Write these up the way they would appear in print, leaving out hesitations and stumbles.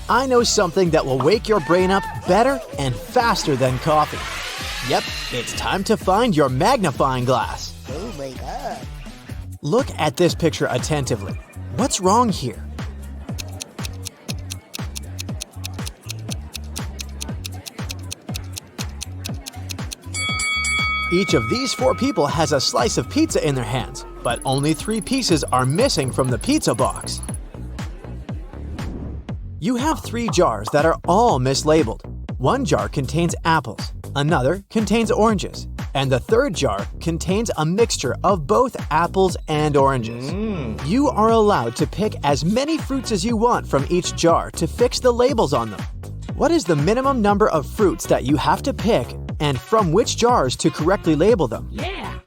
I know something that will wake your brain up better and faster than coffee. Yep, it's time to find your magnifying glass. Oh my god. Look at this picture attentively. What's wrong here? Each of these 4 people has a slice of pizza in their hands, but only 3 pieces are missing from the pizza box. You have 3 jars that are all mislabeled. One jar contains apples, another contains oranges, and the third jar contains a mixture of both apples and oranges. You are allowed to pick as many fruits as you want from each jar to fix the labels on them. What is the minimum number of fruits that you have to pick and from which jars to correctly label them? Yeah.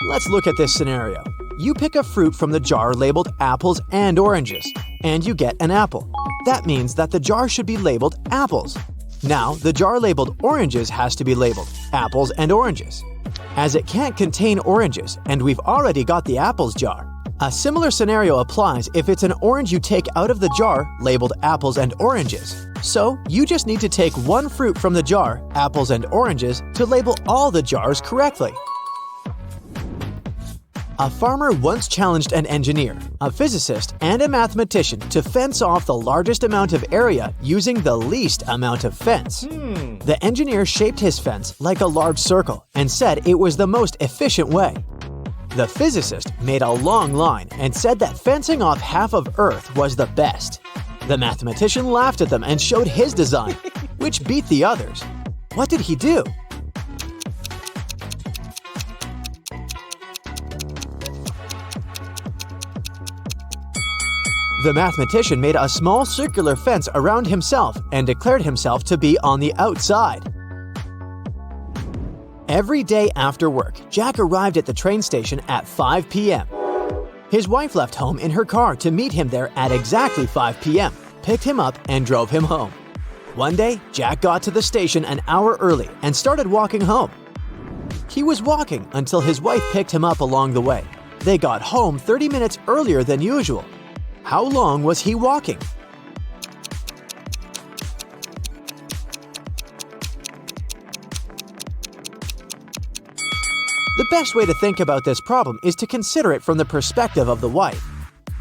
Let's look at this scenario. You pick a fruit from the jar labeled apples and oranges, and you get an apple. That means that the jar should be labeled apples. Now, the jar labeled oranges has to be labeled apples and oranges. As it can't contain oranges, and we've already got the apples jar, a similar scenario applies if it's an orange you take out of the jar labeled apples and oranges. So, you just need to take one fruit from the jar, apples and oranges, to label all the jars correctly. A farmer once challenged an engineer, a physicist, and a mathematician to fence off the largest amount of area using the least amount of fence. The engineer shaped his fence like a large circle and said it was the most efficient way. The physicist made a long line and said that fencing off half of Earth was the best. The mathematician laughed at them and showed his design, which beat the others. What did he do? The mathematician made a small circular fence around himself and declared himself to be on the outside. Every day after work, Jack arrived at the train station at 5 p.m. His wife left home in her car to meet him there at exactly 5 p.m., picked him up, and drove him home. One day, Jack got to the station an hour early and started walking home. He was walking until his wife picked him up along the way. They got home 30 minutes earlier than usual. How long was he walking? The best way to think about this problem is to consider it from the perspective of the wife.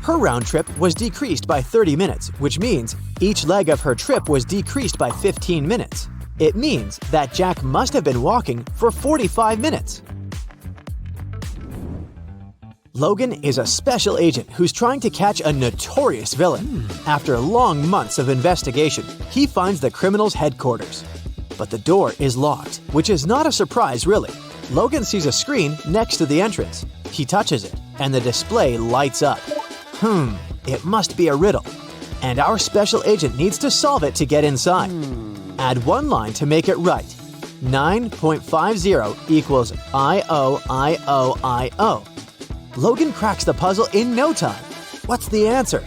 Her round trip was decreased by 30 minutes, which means each leg of her trip was decreased by 15 minutes. It means that Jack must have been walking for 45 minutes. Logan is a special agent who's trying to catch a notorious villain. After long months of investigation, he finds the criminal's headquarters. But the door is locked, which is not a surprise really. Logan sees a screen next to the entrance. He touches it, and the display lights up. It must be a riddle. And our special agent needs to solve it to get inside. Add one line to make it right. 9.50 equals I-O-I-O-I-O. Logan cracks the puzzle in no time. What's the answer?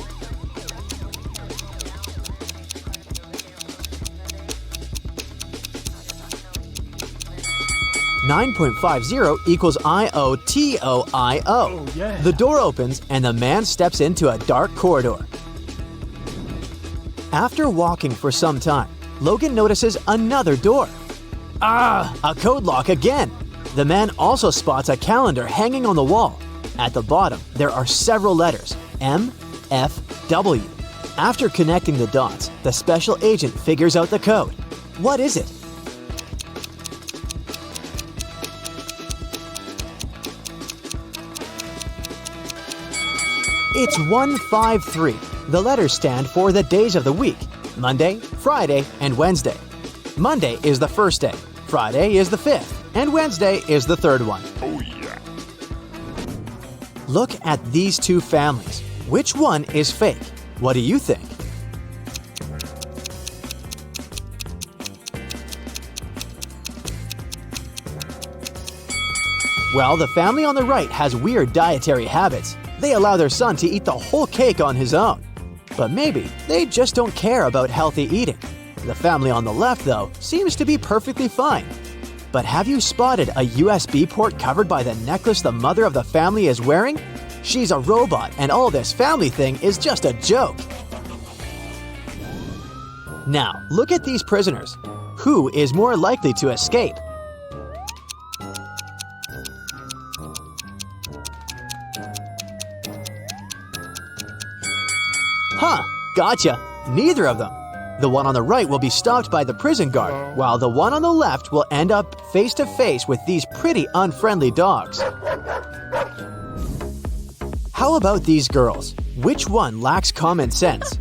$9.50 equals I-O-T-O-I-O. Oh, yeah. The door opens and the man steps into a dark corridor. After walking for some time, Logan notices another door. A code lock again. The man also spots a calendar hanging on the wall. At the bottom, there are several letters, M, F, W. After connecting the dots, the special agent figures out the code. What is it? It's 153. The letters stand for the days of the week: Monday, Friday, and Wednesday. Monday is the first day, Friday is the fifth, and Wednesday is the third one. Oh yeah. Look at these two families. Which one is fake? What do you think? Well, the family on the right has weird dietary habits. They allow their son to eat the whole cake on his own. But maybe they just don't care about healthy eating. The family on the left, though, seems to be perfectly fine. But have you spotted a USB port covered by the necklace the mother of the family is wearing? She's a robot, and all this family thing is just a joke. Now, look at these prisoners. Who is more likely to escape? Huh, gotcha. Neither of them. The one on the right will be stopped by the prison guard, while the one on the left will end up face to face with these pretty unfriendly dogs. How about these girls? Which one lacks common sense?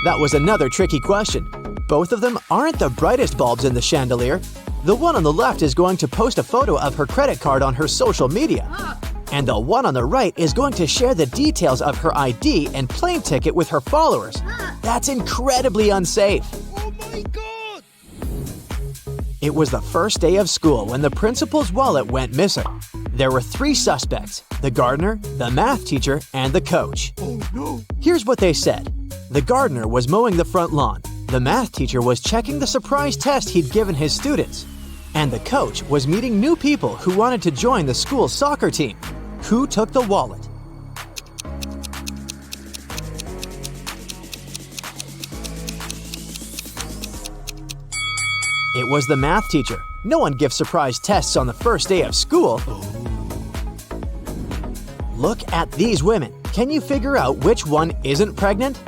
That was another tricky question. Both of them aren't the brightest bulbs in the chandelier. The one on the left is going to post a photo of her credit card on her social media. And the one on the right is going to share the details of her ID and plane ticket with her followers. That's incredibly unsafe. Oh my god! It was the first day of school when the principal's wallet went missing. There were 3 suspects: the gardener, the math teacher, and the coach. Oh no! Here's what they said. The gardener was mowing the front lawn. The math teacher was checking the surprise test he'd given his students. And the coach was meeting new people who wanted to join the school's soccer team. Who took the wallet? It was the math teacher. No one gives surprise tests on the first day of school. Look at these women. Can you figure out which one isn't pregnant?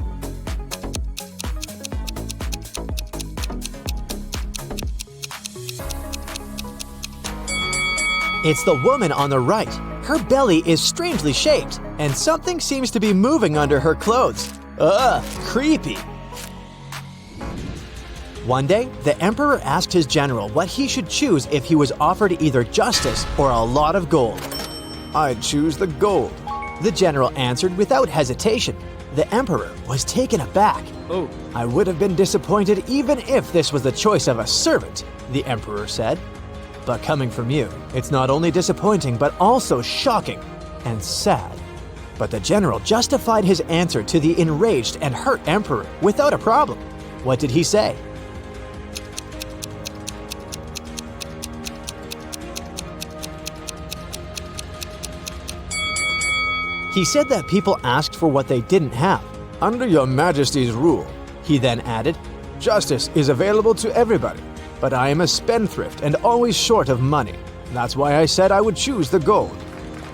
It's the woman on the right. Her belly is strangely shaped, and something seems to be moving under her clothes. Ugh, creepy. One day, the emperor asked his general what he should choose if he was offered either justice or a lot of gold. "I'd choose the gold," the general answered without hesitation. The emperor was taken aback. Oh. "I would have been disappointed even if this was the choice of a servant," the emperor said. "But coming from you, it's not only disappointing but also shocking and sad." But the general justified his answer to the enraged and hurt emperor without a problem. What did he say? He said that people asked for what they didn't have. "Under your majesty's rule," he then added, "justice is available to everybody. But I am a spendthrift and always short of money. That's why I said I would choose the gold."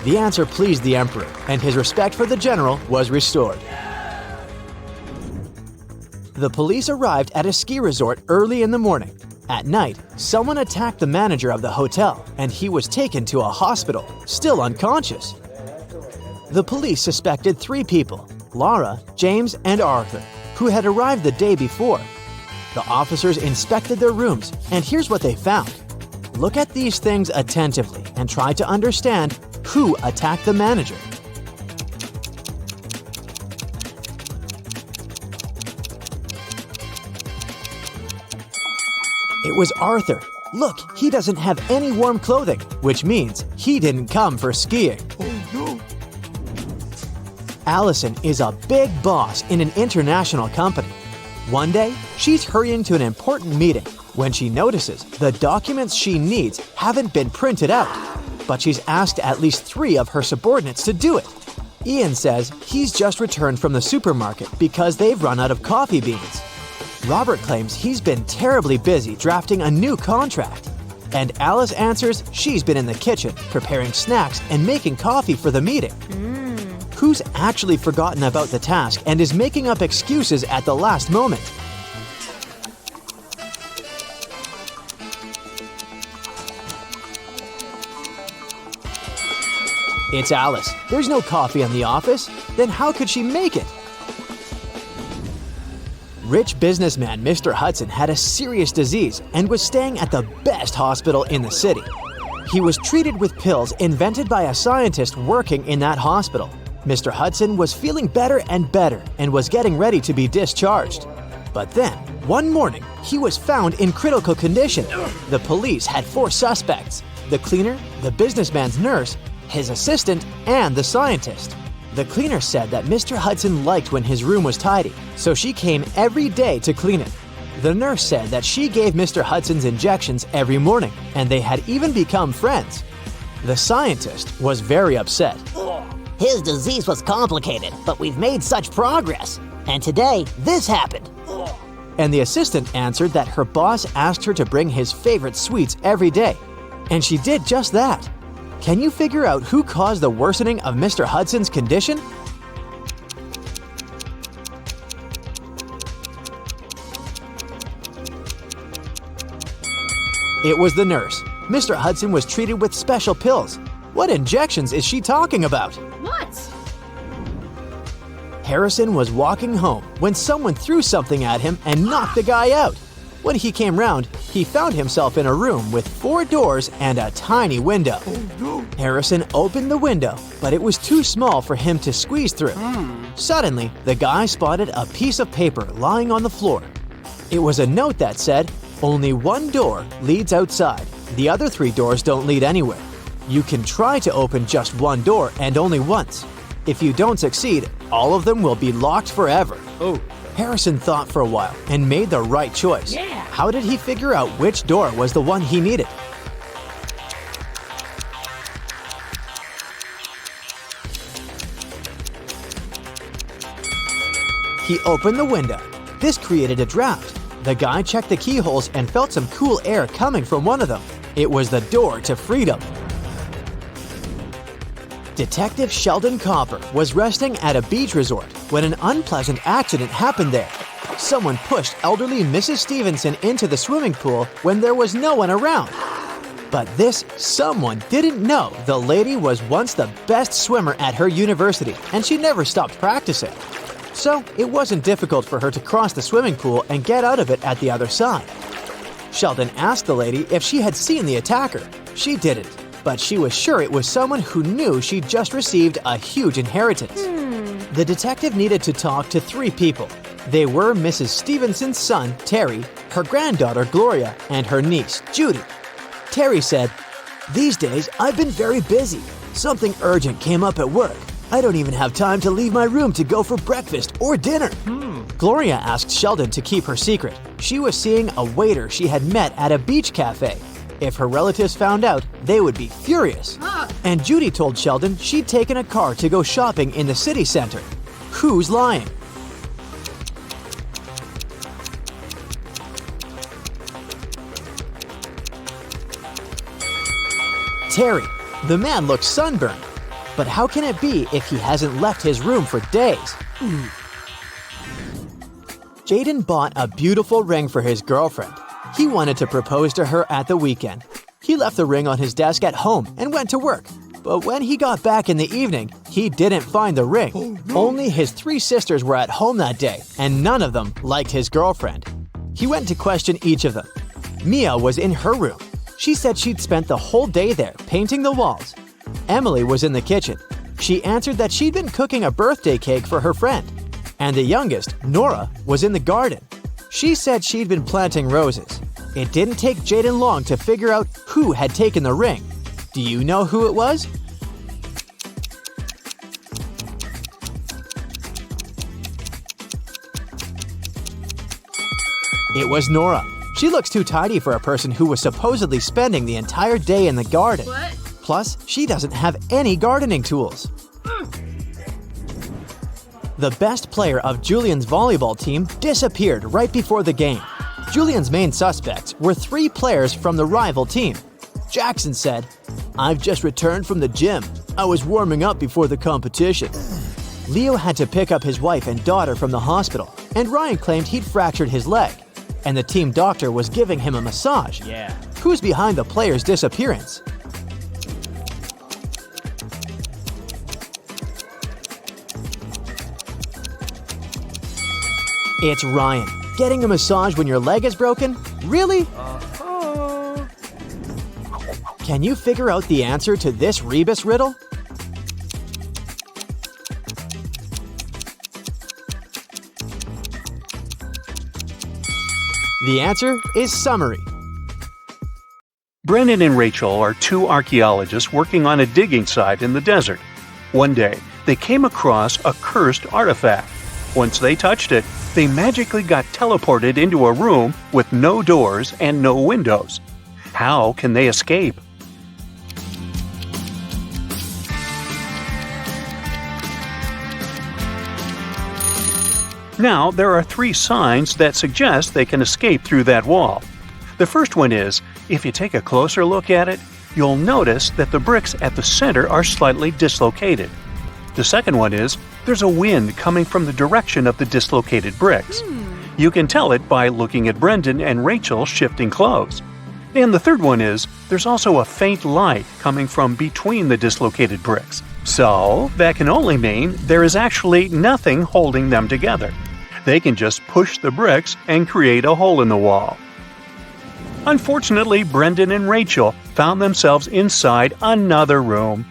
The answer pleased the emperor, and his respect for the general was restored. The police arrived at a ski resort early in the morning. At night, someone attacked the manager of the hotel, and he was taken to a hospital, still unconscious. The police suspected 3 people: Laura, James, and Arthur, who had arrived the day before. The officers inspected their rooms, and here's what they found. Look at these things attentively and try to understand who attacked the manager. It was Arthur. Look, he doesn't have any warm clothing, which means he didn't come for skiing. Oh no! Allison is a big boss in an international company. One day, she's hurrying to an important meeting when she notices the documents she needs haven't been printed out, but she's asked at least 3 of her subordinates to do it. Ian says he's just returned from the supermarket because they've run out of coffee beans. Robert claims he's been terribly busy drafting a new contract. And Alice answers she's been in the kitchen preparing snacks and making coffee for the meeting. Who's actually forgotten about the task and is making up excuses at the last moment? It's Alice. There's no coffee in the office. Then how could she make it? Rich businessman Mr. Hudson had a serious disease and was staying at the best hospital in the city. He was treated with pills invented by a scientist working in that hospital. Mr. Hudson was feeling better and was getting ready to be discharged. But then, one morning, he was found in critical condition. The police had 4 suspects: the cleaner, the businessman's nurse, his assistant, and the scientist. The cleaner said that Mr. Hudson liked when his room was tidy, so she came every day to clean it. The nurse said that she gave Mr. Hudson's injections every morning, and they had even become friends. The scientist was very upset. His disease was complicated, but we've made such progress. And today, this happened. And the assistant answered that her boss asked her to bring his favorite sweets every day. And she did just that. Can you figure out who caused the worsening of Mr. Hudson's condition? It was the nurse. Mr. Hudson was treated with special pills. What injections is she talking about? What? Harrison was walking home when someone threw something at him and knocked the guy out. When he came round, he found himself in a room with 4 doors and a tiny window. Harrison opened the window, but it was too small for him to squeeze through. Suddenly, the guy spotted a piece of paper lying on the floor. It was a note that said, "Only one door leads outside. The other 3 doors don't lead anywhere. You can try to open just one door and only once. If you don't succeed, all of them will be locked forever." Harrison thought for a while and made the right choice. How did he figure out which door was the one he needed? He opened the window. This created a draft. The guy checked the keyholes and felt some cool air coming from one of them. It was the door to freedom. Detective Sheldon Copper was resting at a beach resort when an unpleasant accident happened there. Someone pushed elderly Mrs. Stevenson into the swimming pool when there was no one around. But this someone didn't know the lady was once the best swimmer at her university, and she never stopped practicing. So it wasn't difficult for her to cross the swimming pool and get out of it at the other side. Sheldon asked the lady if she had seen the attacker. She didn't, but she was sure it was someone who knew she'd just received a huge inheritance. The detective needed to talk to 3 people. They were Mrs. Stevenson's son, Terry, her granddaughter, Gloria, and her niece, Judy. Terry said, "These days, I've been very busy. Something urgent came up at work. I don't even have time to leave my room to go for breakfast or dinner." Gloria asked Sheldon to keep her secret. She was seeing a waiter she had met at a beach cafe. If her relatives found out, they would be furious. And Judy told Sheldon she'd taken a car to go shopping in the city center. Who's lying? Terry. The man looks sunburned. But how can it be if he hasn't left his room for days? Jaden bought a beautiful ring for his girlfriend. He wanted to propose to her at the weekend. He left the ring on his desk at home and went to work. But when he got back in the evening, he didn't find the ring. Only his 3 sisters were at home that day, and none of them liked his girlfriend. He went to question each of them. Mia was in her room. She said she'd spent the whole day there painting the walls. Emily was in the kitchen. She answered that she'd been cooking a birthday cake for her friend. And the youngest, Nora, was in the garden. She said she'd been planting roses. It didn't take Jaden long to figure out who had taken the ring. Do you know who it was? It was Nora. She looks too tidy for a person who was supposedly spending the entire day in the garden. What? Plus, she doesn't have any gardening tools. The best player of Julian's volleyball team disappeared right before the game. Julian's main suspects were 3 players from the rival team. Jackson said, "I've just returned from the gym. I was warming up before the competition." Leo had to pick up his wife and daughter from the hospital, and Ryan claimed he'd fractured his leg. And the team doctor was giving him a massage. Who's behind the player's disappearance? It's Ryan. Getting a massage when your leg is broken? Really? Can you figure out the answer to this rebus riddle? The answer is summary. Brennan and Rachel are 2 archaeologists working on a digging site in the desert. One day, they came across a cursed artifact. Once they touched it, they magically got teleported into a room with no doors and no windows. How can they escape? Now, there are 3 signs that suggest they can escape through that wall. The first one is, if you take a closer look at it, you'll notice that the bricks at the center are slightly dislocated. The second one is, there's a wind coming from the direction of the dislocated bricks. You can tell it by looking at Brendan and Rachel shifting clothes. And the third one is, there's also a faint light coming from between the dislocated bricks. So, that can only mean there is actually nothing holding them together. They can just push the bricks and create a hole in the wall. Unfortunately, Brendan and Rachel found themselves inside another room.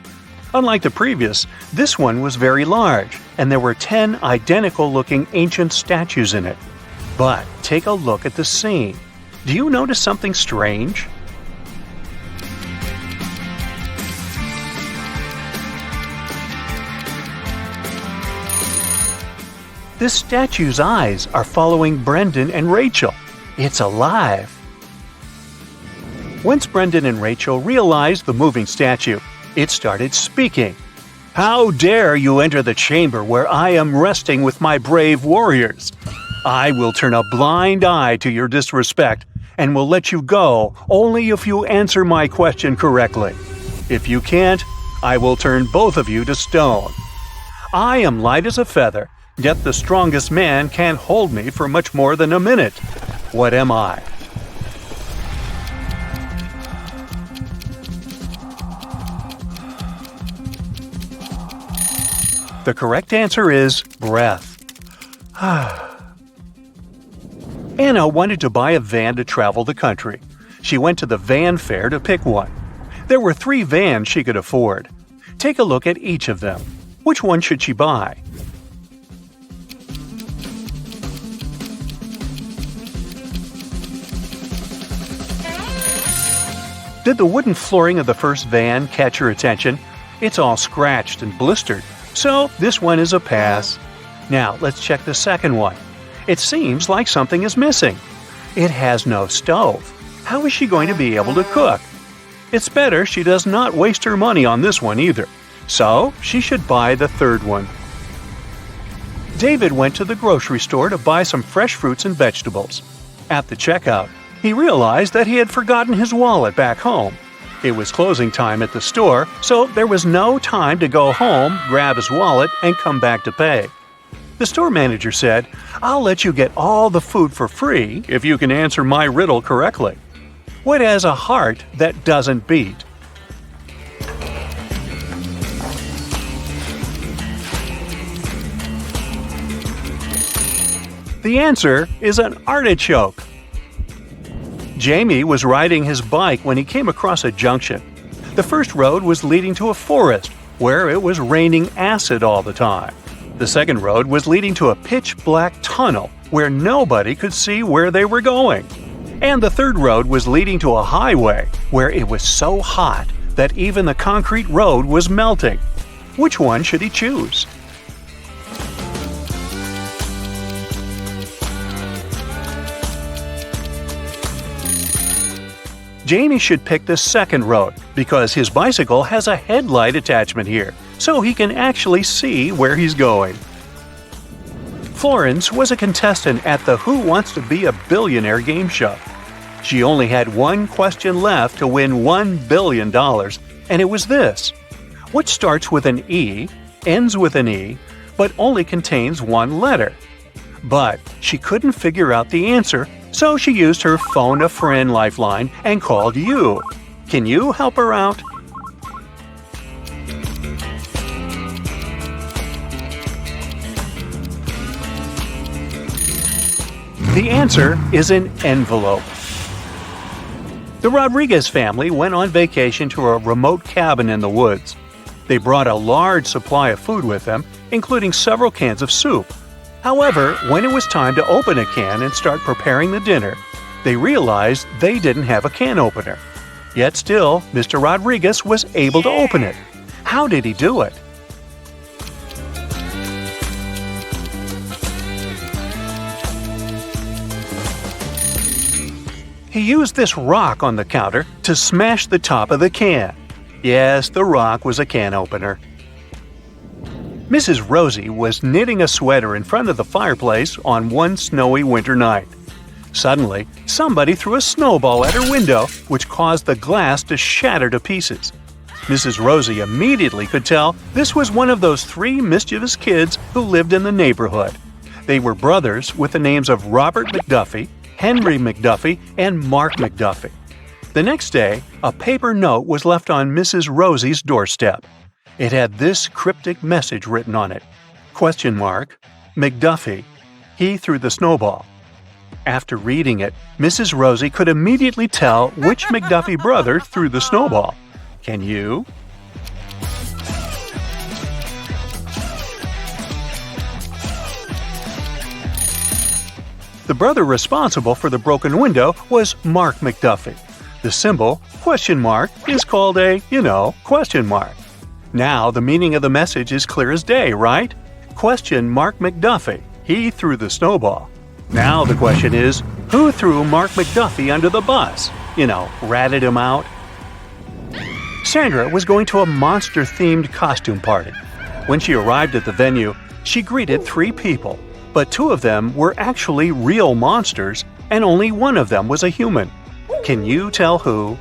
Unlike the previous, this one was very large, and there were 10 identical-looking ancient statues in it. But take a look at the scene. Do you notice something strange? This statue's eyes are following Brendan and Rachel. It's alive. Once Brendan and Rachel realized the moving statue, it started speaking. "How dare you enter the chamber where I am resting with my brave warriors? I will turn a blind eye to your disrespect and will let you go only if you answer my question correctly. If you can't, I will turn both of you to stone. I am light as a feather, yet the strongest man can't hold me for much more than a minute. What am I?" The correct answer is breath. Anna wanted to buy a van to travel the country. She went to the van fair to pick one. There were 3 vans she could afford. Take a look at each of them. Which one should she buy? Did the wooden flooring of the first van catch your attention? It's all scratched and blistered, so this one is a pass. Now let's check the second one. It seems like something is missing. It has no stove. How is she going to be able to cook? It's better she does not waste her money on this one either, so she should buy the third one. David went to the grocery store to buy some fresh fruits and vegetables. At the checkout, he realized that he had forgotten his wallet back home. It was closing time at the store, so there was no time to go home, grab his wallet, and come back to pay. The store manager said, "I'll let you get all the food for free if you can answer my riddle correctly. What has a heart that doesn't beat?" The answer is an artichoke. Jamie was riding his bike when he came across a junction. The first road was leading to a forest where it was raining acid all the time. The second road was leading to a pitch-black tunnel where nobody could see where they were going. And the third road was leading to a highway where it was so hot that even the concrete road was melting. Which one should he choose? Jamie should pick the second road because his bicycle has a headlight attachment here, so he can actually see where he's going. Florence was a contestant at the Who Wants to Be a Billionaire game show. She only had one question left to win $1 billion, and it was this. What starts with an E, ends with an E, but only contains one letter? But she couldn't figure out the answer, so she used her phone-a-friend lifeline and called you. Can you help her out? The answer is an envelope. The Rodriguez family went on vacation to a remote cabin in the woods. They brought a large supply of food with them, including several cans of soup. However, when it was time to open a can and start preparing the dinner, they realized they didn't have a can opener. Yet still, Mr. Rodriguez was able to open it. How did he do it? He used this rock on the counter to smash the top of the can. Yes, the rock was a can opener. Mrs. Rosie was knitting a sweater in front of the fireplace on one snowy winter night. Suddenly, somebody threw a snowball at her window, which caused the glass to shatter to pieces. Mrs. Rosie immediately could tell this was one of those 3 mischievous kids who lived in the neighborhood. They were brothers with the names of Robert McDuffie, Henry McDuffie, and Mark McDuffie. The next day, a paper note was left on Mrs. Rosie's doorstep. It had this cryptic message written on it. ? McDuffie. He threw the snowball. After reading it, Mrs. Rosie could immediately tell which McDuffie brother threw the snowball. Can you? The brother responsible for the broken window was Mark McDuffie. The symbol, ? is called a, question mark. Now the meaning of the message is clear as day, right? ? Mark McDuffie. He threw the snowball. Now the question is, who threw Mark McDuffie under the bus? Ratted him out? Sandra was going to a monster-themed costume party. When she arrived at the venue, she greeted 3 people, but 2 of them were actually real monsters, and only one of them was a human. Can you tell who?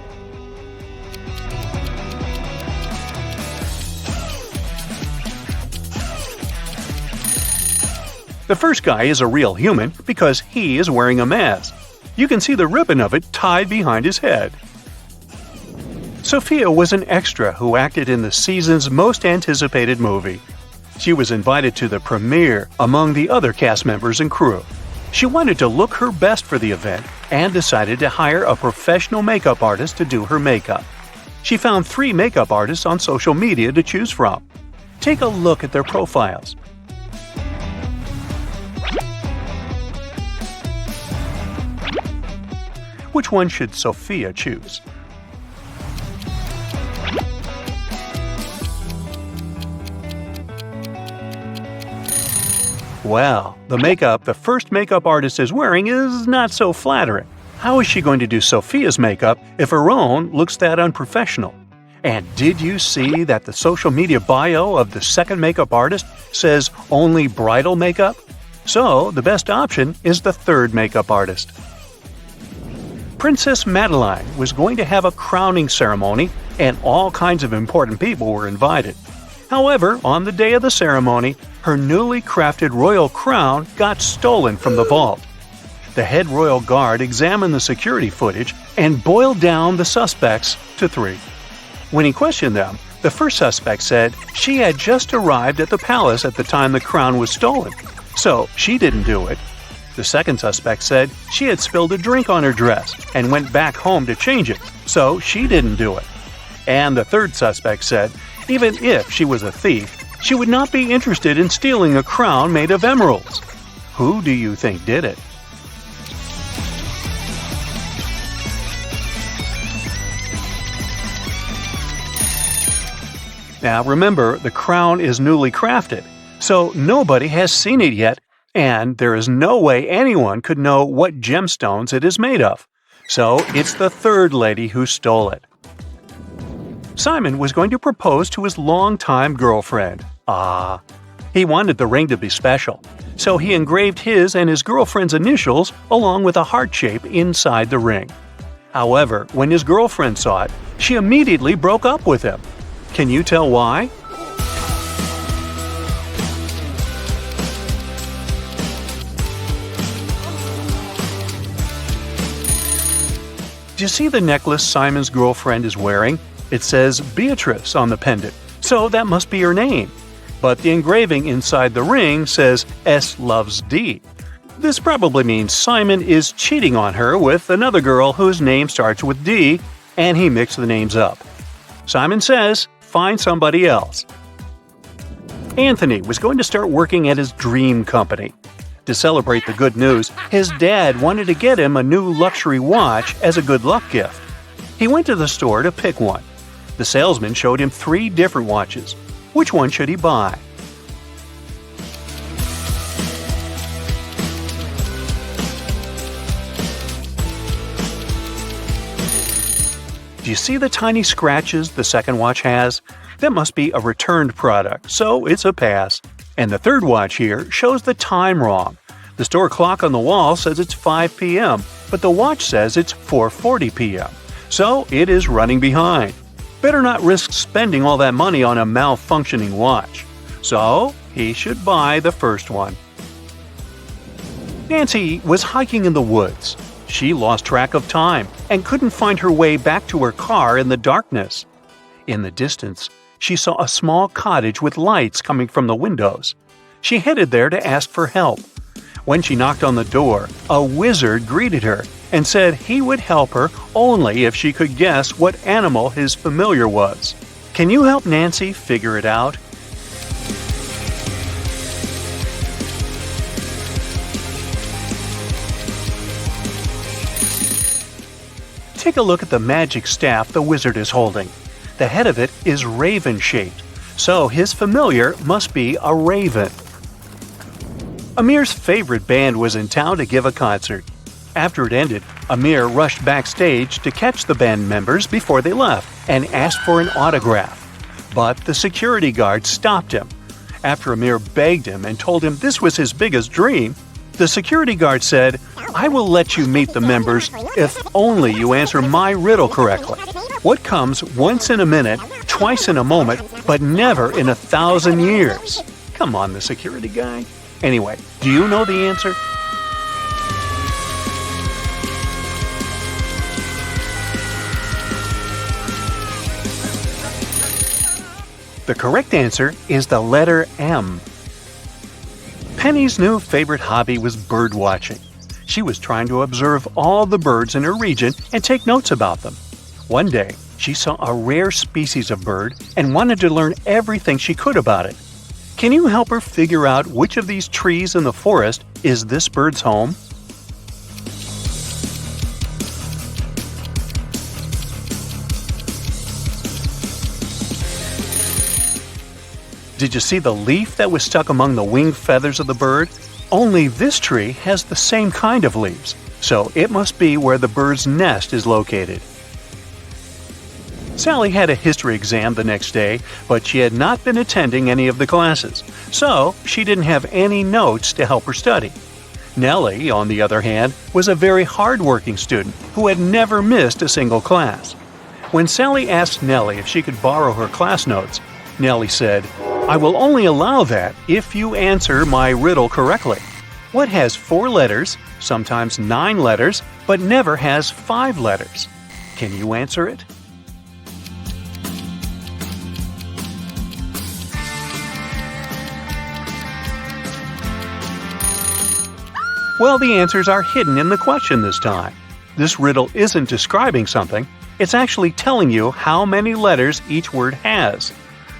The first guy is a real human because he is wearing a mask. You can see the ribbon of it tied behind his head. Sophia was an extra who acted in the season's most anticipated movie. She was invited to the premiere among the other cast members and crew. She wanted to look her best for the event and decided to hire a professional makeup artist to do her makeup. She found 3 makeup artists on social media to choose from. Take a look at their profiles. Which one should Sophia choose? Well, the makeup the first makeup artist is wearing is not so flattering. How is she going to do Sophia's makeup if her own looks that unprofessional? And did you see that the social media bio of the second makeup artist says only bridal makeup? So, the best option is the third makeup artist. Princess Madeline was going to have a crowning ceremony, and all kinds of important people were invited. However, on the day of the ceremony, her newly crafted royal crown got stolen from the vault. The head royal guard examined the security footage and boiled down the suspects to 3. When he questioned them, the first suspect said she had just arrived at the palace at the time the crown was stolen, so she didn't do it. The second suspect said she had spilled a drink on her dress and went back home to change it, so she didn't do it. And the third suspect said even if she was a thief, she would not be interested in stealing a crown made of emeralds. Who do you think did it? Now remember, the crown is newly crafted, so nobody has seen it yet, and there is no way anyone could know what gemstones it is made of. So it's the third lady who stole it. Simon was going to propose to his longtime girlfriend. He wanted the ring to be special, so he engraved his and his girlfriend's initials along with a heart shape inside the ring. However, when his girlfriend saw it, she immediately broke up with him. Can you tell why? Do you see the necklace Simon's girlfriend is wearing? It says Beatrice on the pendant, so that must be her name. But the engraving inside the ring says S loves D. This probably means Simon is cheating on her with another girl whose name starts with D, and he mixed the names up. Simon says, find somebody else. Anthony was going to start working at his dream company. To celebrate the good news, his dad wanted to get him a new luxury watch as a good luck gift. He went to the store to pick one. The salesman showed him 3 different watches. Which one should he buy? Do you see the tiny scratches the second watch has? That must be a returned product, so it's a pass. And the third watch here shows the time wrong. The store clock on the wall says it's 5 p.m., but the watch says it's 4:40 p.m., so it is running behind. Better not risk spending all that money on a malfunctioning watch. So he should buy the first one. Nancy was hiking in the woods. She lost track of time and couldn't find her way back to her car in the darkness. In the distance, she saw a small cottage with lights coming from the windows. She headed there to ask for help. When she knocked on the door, a wizard greeted her and said he would help her only if she could guess what animal his familiar was. Can you help Nancy figure it out? Take a look at the magic staff the wizard is holding. The head of it is raven-shaped, so his familiar must be a raven. Amir's favorite band was in town to give a concert. After it ended, Amir rushed backstage to catch the band members before they left and asked for an autograph. But the security guard stopped him. After Amir begged him and told him this was his biggest dream, the security guard said, "I will let you meet the members if only you answer my riddle correctly. What comes once in a minute, twice in a moment, but never in 1,000 years?" Come on, the security guy. Anyway, do you know the answer? The correct answer is the letter M. Penny's new favorite hobby was bird watching. She was trying to observe all the birds in her region and take notes about them. One day, she saw a rare species of bird and wanted to learn everything she could about it. Can you help her figure out which of these trees in the forest is this bird's home? Did you see the leaf that was stuck among the wing feathers of the bird? Only this tree has the same kind of leaves, so it must be where the bird's nest is located. Sally had a history exam the next day, but she had not been attending any of the classes, so she didn't have any notes to help her study. Nellie, on the other hand, was a very hard-working student who had never missed a single class. When Sally asked Nellie if she could borrow her class notes, Nellie said, "I will only allow that if you answer my riddle correctly. What has 4 letters, sometimes 9 letters, but never has 5 letters? Can you answer it?" Well, the answers are hidden in the question this time. This riddle isn't describing something, it's actually telling you how many letters each word has.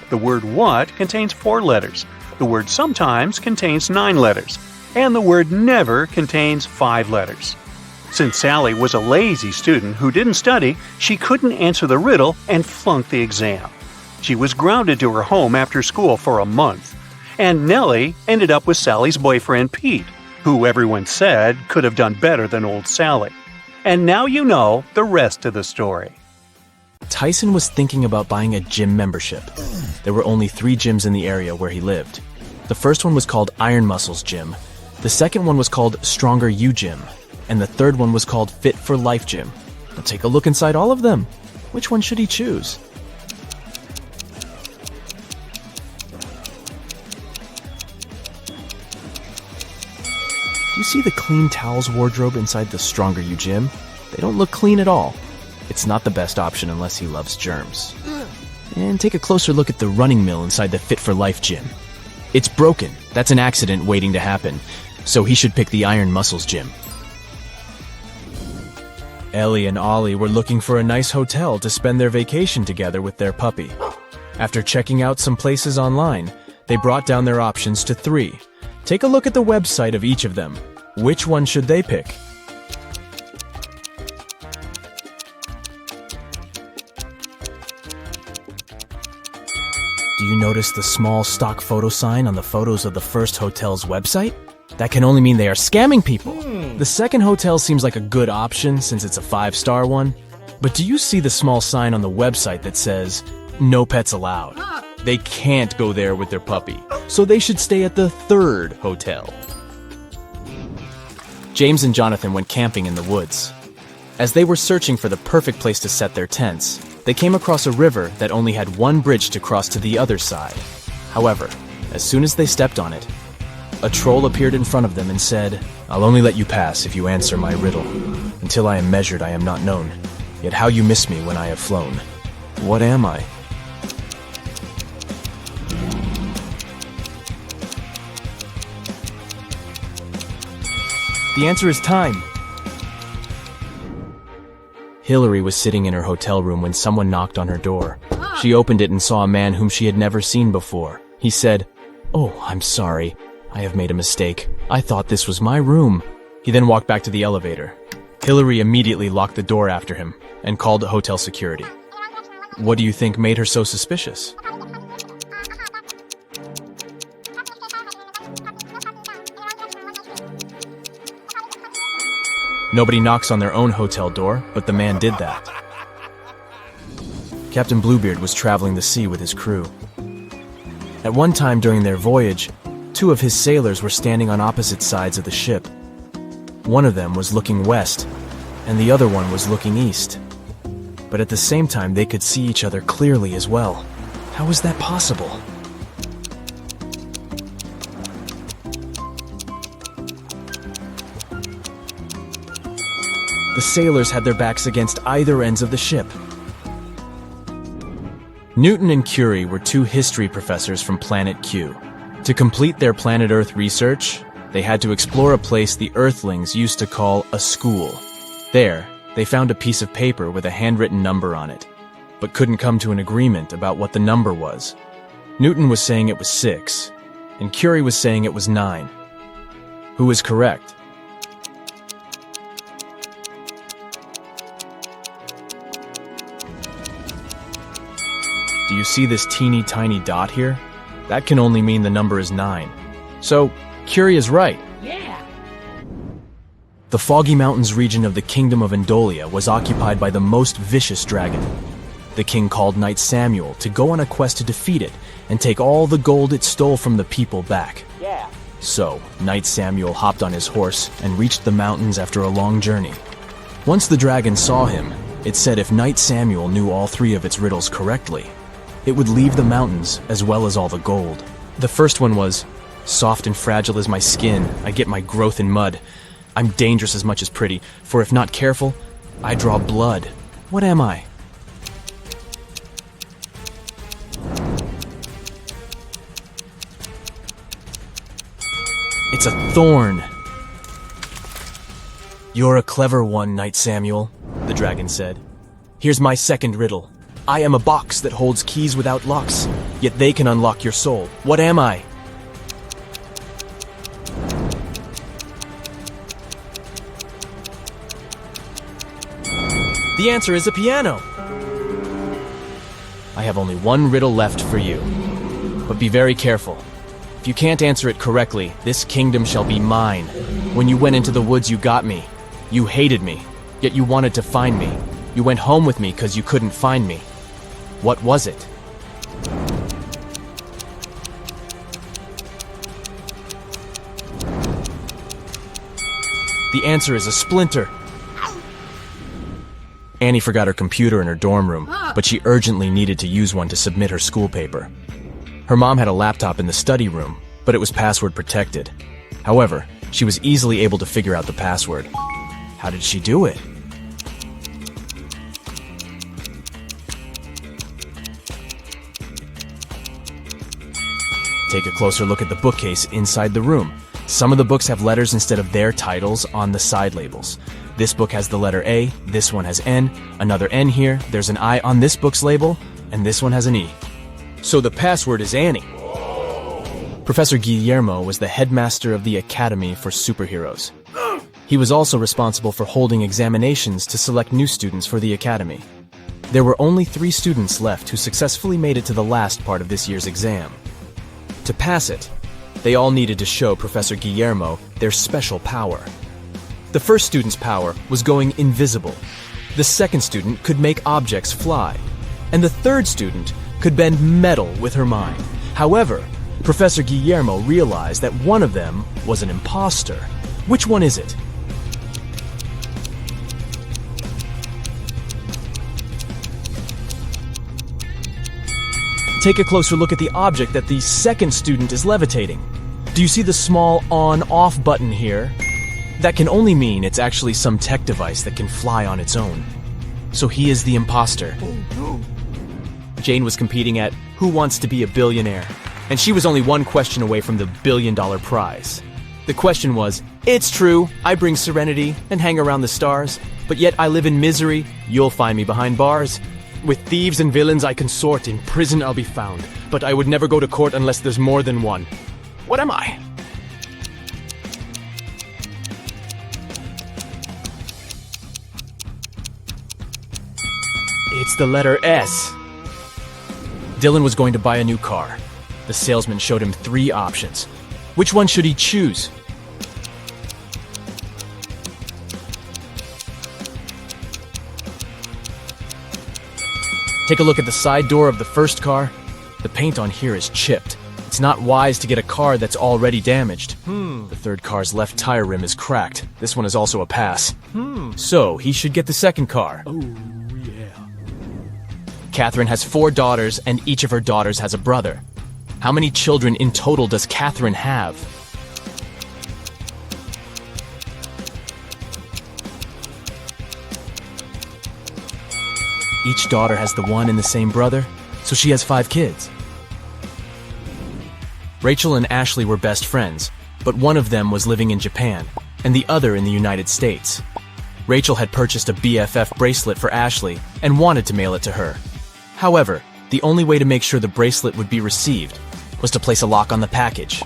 The word what contains 4 letters, the word sometimes contains 9 letters, and the word never contains 5 letters. Since Sally was a lazy student who didn't study, she couldn't answer the riddle and flunked the exam. She was grounded to her home after school for a month. And Nellie ended up with Sally's boyfriend Pete, who everyone said could have done better than old Sally. And now you know the rest of the story. Tyson was thinking about buying a gym membership. There were only 3 gyms in the area where he lived. The first one was called Iron Muscles Gym. The second one was called Stronger You Gym. And the third one was called Fit for Life Gym. Now take a look inside all of them. Which one should he choose? Do you see the clean towels wardrobe inside the Stronger You Gym? They don't look clean at all. It's not the best option unless he loves germs. And take a closer look at the running mill inside the Fit for Life Gym. It's broken. That's an accident waiting to happen. So he should pick the Iron Muscles Gym. Ellie and Ollie were looking for a nice hotel to spend their vacation together with their puppy. After checking out some places online, they brought down their options to 3. Take a look at the website of each of them. Which one should they pick? Do you notice the small stock photo sign on the photos of the first hotel's website? That can only mean they are scamming people. The second hotel seems like a good option since it's a 5-star one. But do you see the small sign on the website that says, "No pets allowed"? They can't go there with their puppy, so they should stay at the third hotel. James and Jonathan went camping in the woods. As they were searching for the perfect place to set their tents, they came across a river that only had one bridge to cross to the other side. However, as soon as they stepped on it, a troll appeared in front of them and said, "I'll only let you pass if you answer my riddle. Until I am measured, I am not known. Yet how you miss me when I have flown. What am I?" The answer is time. Hillary was sitting in her hotel room when someone knocked on her door. She opened it and saw a man whom she had never seen before. He said, "Oh, I'm sorry. I have made a mistake. I thought this was my room." He then walked back to the elevator. Hillary immediately locked the door after him and called hotel security. What do you think made her so suspicious? Nobody knocks on their own hotel door, but the man did that. Captain Bluebeard was traveling the sea with his crew. At one time during their voyage, two of his sailors were standing on opposite sides of the ship. One of them was looking west, and the other one was looking east. But at the same time, they could see each other clearly as well. How was that possible? The sailors had their backs against either ends of the ship. Newton and Curie were two history professors from Planet Q. To complete their planet Earth research, they had to explore a place the Earthlings used to call a school. There, they found a piece of paper with a handwritten number on it, but couldn't come to an agreement about what the number was. Newton was saying it was 6, and Curie was saying it was 9. Who was correct? Do you see this teeny tiny dot here? That can only mean the number is 9. So, Curie is right. Yeah. The Foggy Mountains region of the Kingdom of Endolia was occupied by the most vicious dragon. The king called Knight Samuel to go on a quest to defeat it and take all the gold it stole from the people back. Yeah. So, Knight Samuel hopped on his horse and reached the mountains after a long journey. Once the dragon saw him, it said if Knight Samuel knew all 3 of its riddles correctly, it would leave the mountains as well as all the gold. The first one was, "Soft and fragile as my skin, I get my growth in mud. I'm dangerous as much as pretty, for if not careful, I draw blood. What am I?" It's a thorn. "You're a clever one, Knight Samuel," the dragon said. "Here's my second riddle. I am a box that holds keys without locks, yet they can unlock your soul. What am I?" The answer is a piano. I have only one riddle left for you, but be very careful. If you can't answer it correctly, this kingdom shall be mine. When you went into the woods, you got me. You hated me, yet you wanted to find me. You went home with me because you couldn't find me. What was it? The answer is a splinter. Annie forgot her computer in her dorm room, but she urgently needed to use one to submit her school paper. Her mom had a laptop in the study room, but it was password protected. However, she was easily able to figure out the password. How did she do it? Take a closer look at the bookcase inside the room. Some of the books have letters instead of their titles on the side labels. This book has the letter A, this one has N, another N here, there's an I on this book's label, and this one has an E. So the password is Annie. Professor Guillermo was the headmaster of the Academy for Superheroes. He was also responsible for holding examinations to select new students for the Academy. There were only 3 students left who successfully made it to the last part of this year's exam. To pass it, they all needed to show Professor Guillermo their special power. The first student's power was going invisible. The second student could make objects fly. And the third student could bend metal with her mind. However, Professor Guillermo realized that one of them was an imposter. Which one is it? Take a closer look at the object that the second student is levitating. Do you see the small on-off button here? That can only mean it's actually some tech device that can fly on its own. So he is the imposter. Jane was competing at Who Wants to Be a Billionaire? And she was only one question away from the $1 billion prize. The question was, it's true, I bring serenity and hang around the stars, but yet I live in misery, you'll find me behind bars. With thieves and villains I consort, in prison I'll be found, but I would never go to court unless there's more than one. What am I? It's the letter S. Dylan was going to buy a new car. The salesman showed him 3 options. Which one should he choose? Take a look at the side door of the first car. The paint on here is chipped. It's not wise to get a car that's already damaged. The third car's left tire rim is cracked. This one is also a pass. So he should get the second car. Catherine has 4 daughters, and each of her daughters has a brother. How many children in total does Catherine have? Each daughter has the one and the same brother, so she has 5 kids. Rachel and Ashley were best friends, but one of them was living in Japan, and the other in the United States. Rachel had purchased a BFF bracelet for Ashley and wanted to mail it to her. However, the only way to make sure the bracelet would be received was to place a lock on the package.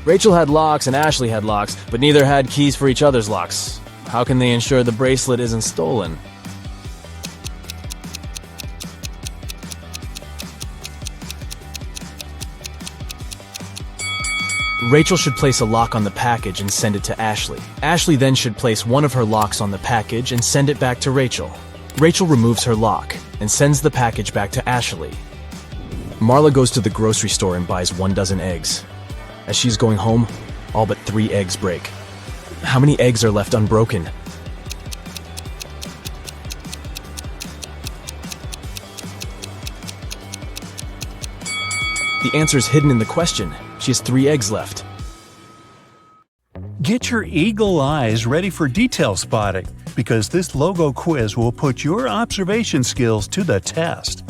Rachel had locks and Ashley had locks, but neither had keys for each other's locks. How can they ensure the bracelet isn't stolen? Rachel should place a lock on the package and send it to Ashley. Ashley then should place one of her locks on the package and send it back to Rachel. Rachel removes her lock and sends the package back to Ashley. Marla goes to the grocery store and buys 1 dozen eggs. As she's going home, all but 3 eggs break. How many eggs are left unbroken? The answer is hidden in the question. She has 3 eggs left. Get your eagle eyes ready for detail spotting, because this logo quiz will put your observation skills to the test.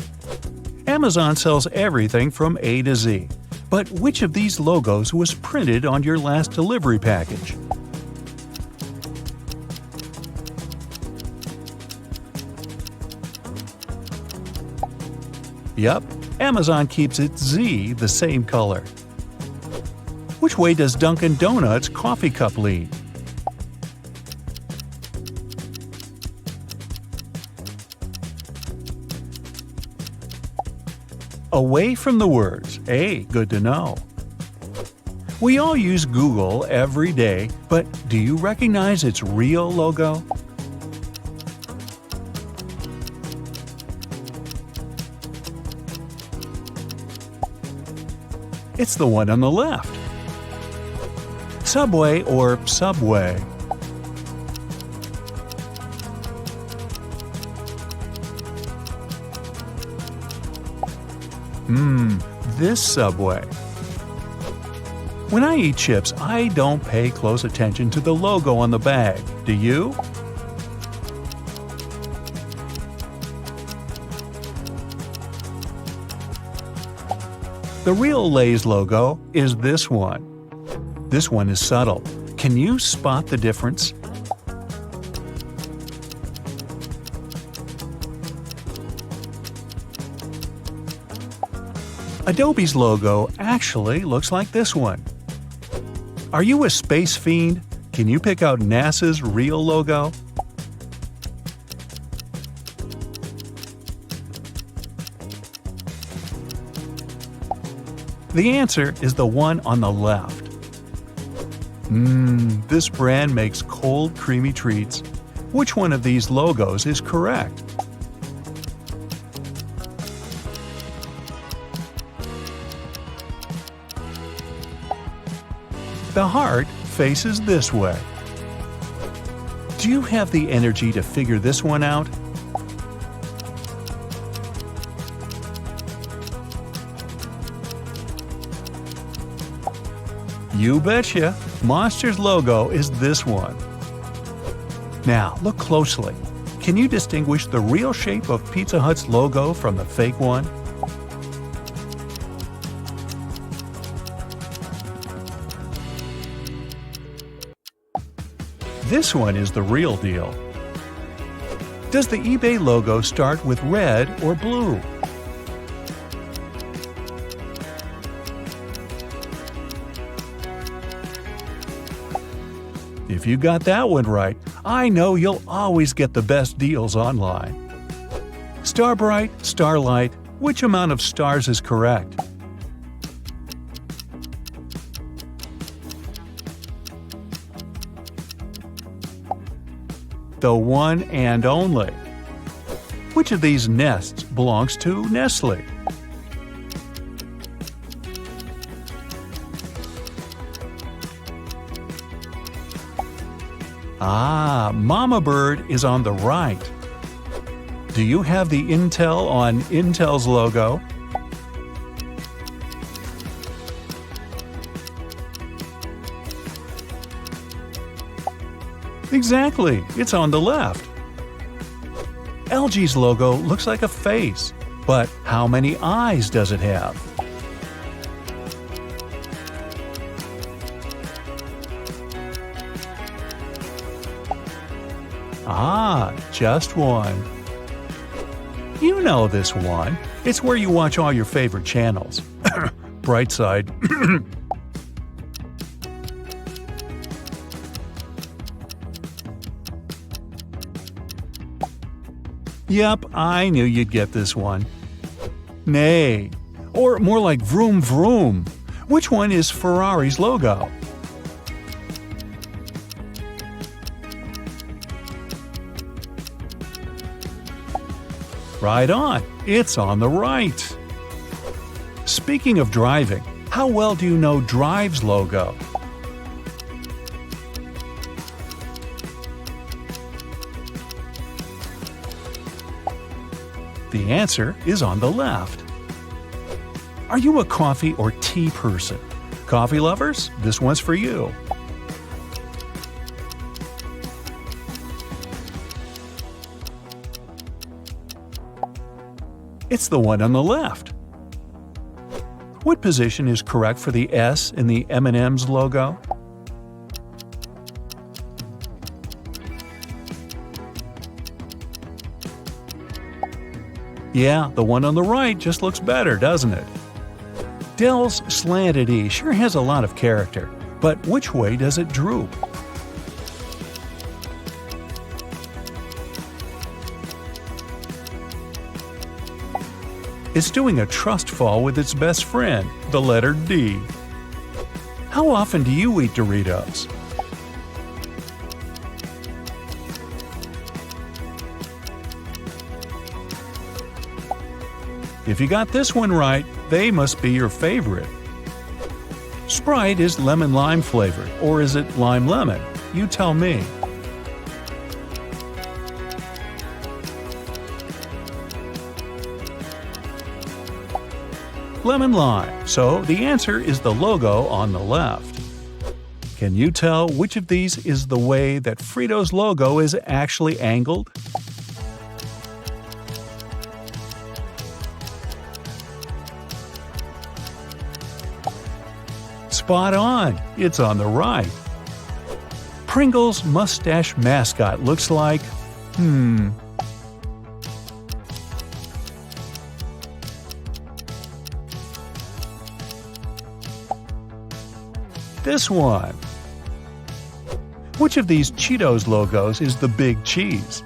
Amazon sells everything from A to Z, but which of these logos was printed on your last delivery package? Yup, Amazon keeps its Z the same color. Which way does Dunkin' Donuts coffee cup lean? Away from the words. Hey, good to know. We all use Google every day, but do you recognize its real logo? It's the one on the left. Subway or Subway? This Subway. When I eat chips, I don't pay close attention to the logo on the bag. Do you? The real Lay's logo is this one. This one is subtle. Can you spot the difference? Adobe's logo actually looks like this one. Are you a space fiend? Can you pick out NASA's real logo? The answer is the one on the left. This brand makes cold, creamy treats. Which one of these logos is correct? The heart faces this way. Do you have the energy to figure this one out? You betcha! Monster's logo is this one. Now, look closely. Can you distinguish the real shape of Pizza Hut's logo from the fake one? This one is the real deal. Does the eBay logo start with red or blue? If you got that one right, I know you'll always get the best deals online. Starbright, Starlight, which amount of stars is correct? The one and only. Which of these nests belongs to Nestle? Ah, Mama Bird is on the right. Do you have the Intel on Intel's logo? Exactly, it's on the left. LG's logo looks like a face, but how many eyes does it have? Ah, just one. You know this one. It's where you watch all your favorite channels. Brightside. Yep, I knew you'd get this one. Nay, or more like vroom vroom. Which one is Ferrari's logo? Right on, it's on the right. Speaking of driving, how well do you know Drive's logo? The answer is on the left. Are you a coffee or tea person? Coffee lovers, this one's for you. It's the one on the left. What position is correct for the S in the M&M's logo? Yeah, the one on the right just looks better, doesn't it? Dell's slanted E sure has a lot of character, but which way does it droop? It's doing a trust fall with its best friend, the letter D. How often do you eat Doritos? If you got this one right, they must be your favorite. Sprite is lemon-lime flavored, or is it lime-lemon? You tell me. Lemon-lime, so the answer is the logo on the left. Can you tell which of these is the way that Frito's logo is actually angled? Spot on, it's on the right. Pringles' mustache mascot looks like, this one. Which of these Cheetos logos is the big cheese?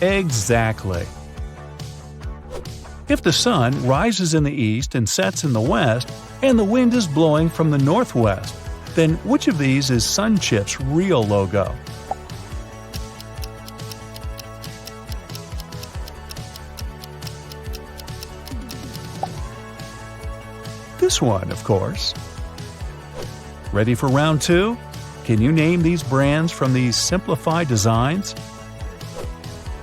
Exactly. If the sun rises in the east and sets in the west, and the wind is blowing from the northwest. Then which of these is SunChip's real logo? This one, of course. Ready for round 2? Can you name these brands from these simplified designs?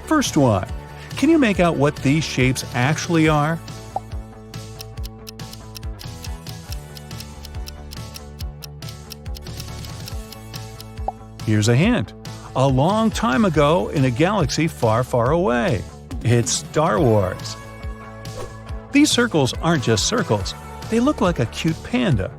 First one. Can you make out what these shapes actually are? Here's a hint. A long time ago in a galaxy far, far away. It's Star Wars. These circles aren't just circles. They look like a cute panda.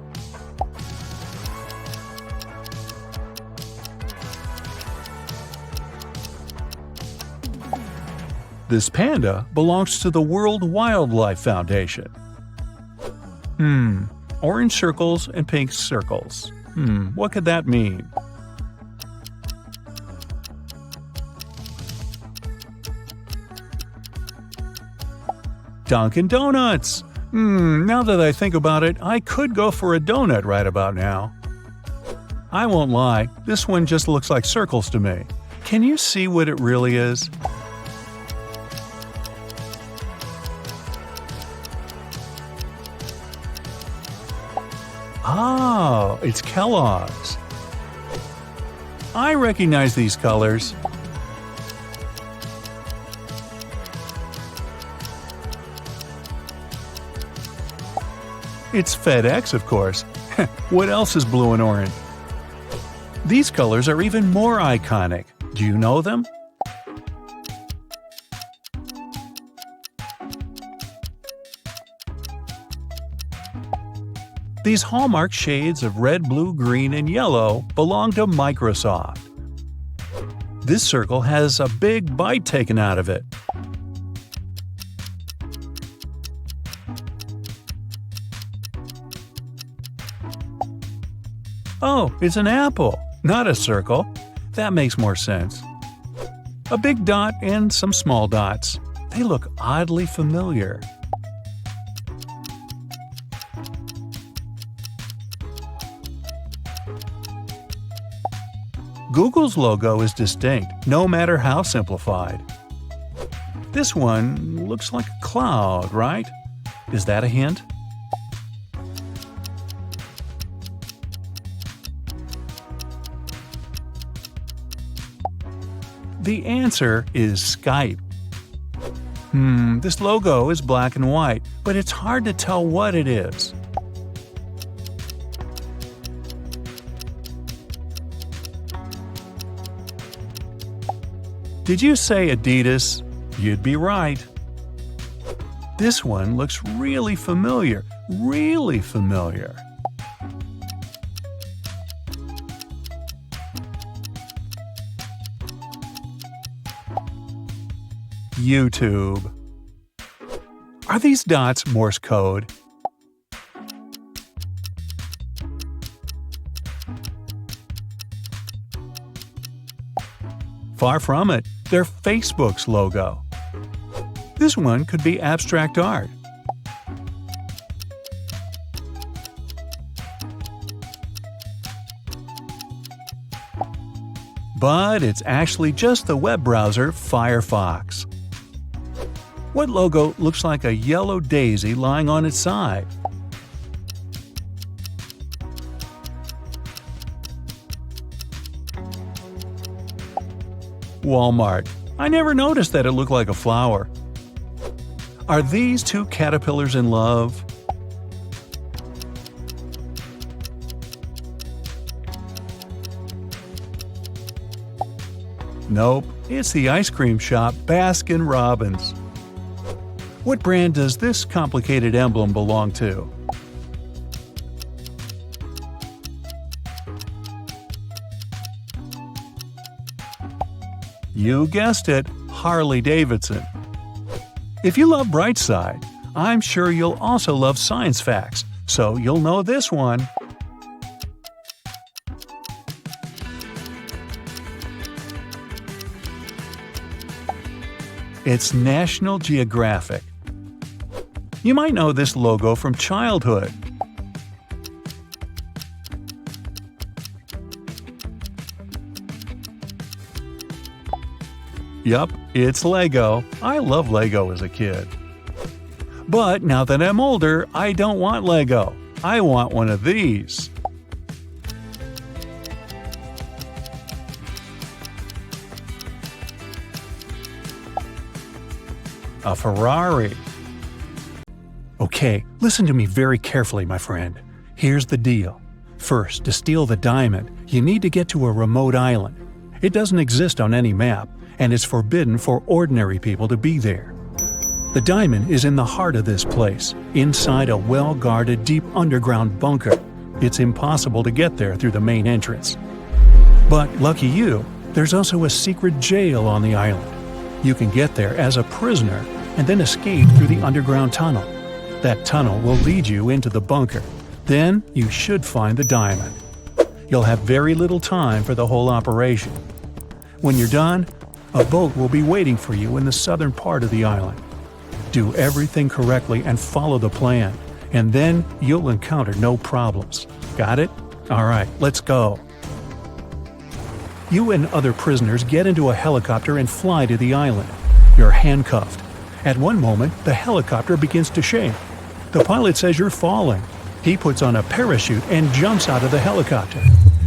This panda belongs to the World Wildlife Foundation. Orange circles and pink circles. What could that mean? Dunkin' Donuts! Now that I think about it, I could go for a donut right about now. I won't lie, this one just looks like circles to me. Can you see what it really is? Oh, it's Kellogg's. I recognize these colors. It's FedEx, of course. What else is blue and orange? These colors are even more iconic. Do you know them? These hallmark shades of red, blue, green, and yellow belong to Microsoft. This circle has a big bite taken out of it. Oh, it's an apple, not a circle. That makes more sense. A big dot and some small dots. They look oddly familiar. Google's logo is distinct, no matter how simplified. This one looks like a cloud, right? Is that a hint? The answer is Skype. This logo is black and white, but it's hard to tell what it is. Did you say Adidas? You'd be right. This one looks really familiar, really familiar. YouTube. Are these dots Morse code? Far from it. They're Facebook's logo. This one could be abstract art. But it's actually just the web browser Firefox. What logo looks like a yellow daisy lying on its side? Walmart. I never noticed that it looked like a flower. Are these two caterpillars in love? Nope, it's the ice cream shop Baskin Robbins. What brand does this complicated emblem belong to? You guessed it, Harley-Davidson. If you love Brightside, I'm sure you'll also love science facts, so you'll know this one. It's National Geographic. You might know this logo from childhood. Yup, it's Lego. I love Lego as a kid. But now that I'm older, I don't want Lego. I want one of these. A Ferrari. Okay, listen to me very carefully, my friend. Here's the deal. First, to steal the diamond, you need to get to a remote island. It doesn't exist on any map, and it's forbidden for ordinary people to be there. The diamond is in the heart of this place, inside a well-guarded deep underground bunker. It's impossible to get there through the main entrance. But lucky you, there's also a secret jail on the island. You can get there as a prisoner and then escape through the underground tunnel. That tunnel will lead you into the bunker. Then you should find the diamond. You'll have very little time for the whole operation. When you're done, a boat will be waiting for you in the southern part of the island. Do everything correctly and follow the plan, and then you'll encounter no problems. Got it? Alright, let's go. You and other prisoners get into a helicopter and fly to the island. You're handcuffed. At one moment, the helicopter begins to shake. The pilot says you're falling. He puts on a parachute and jumps out of the helicopter.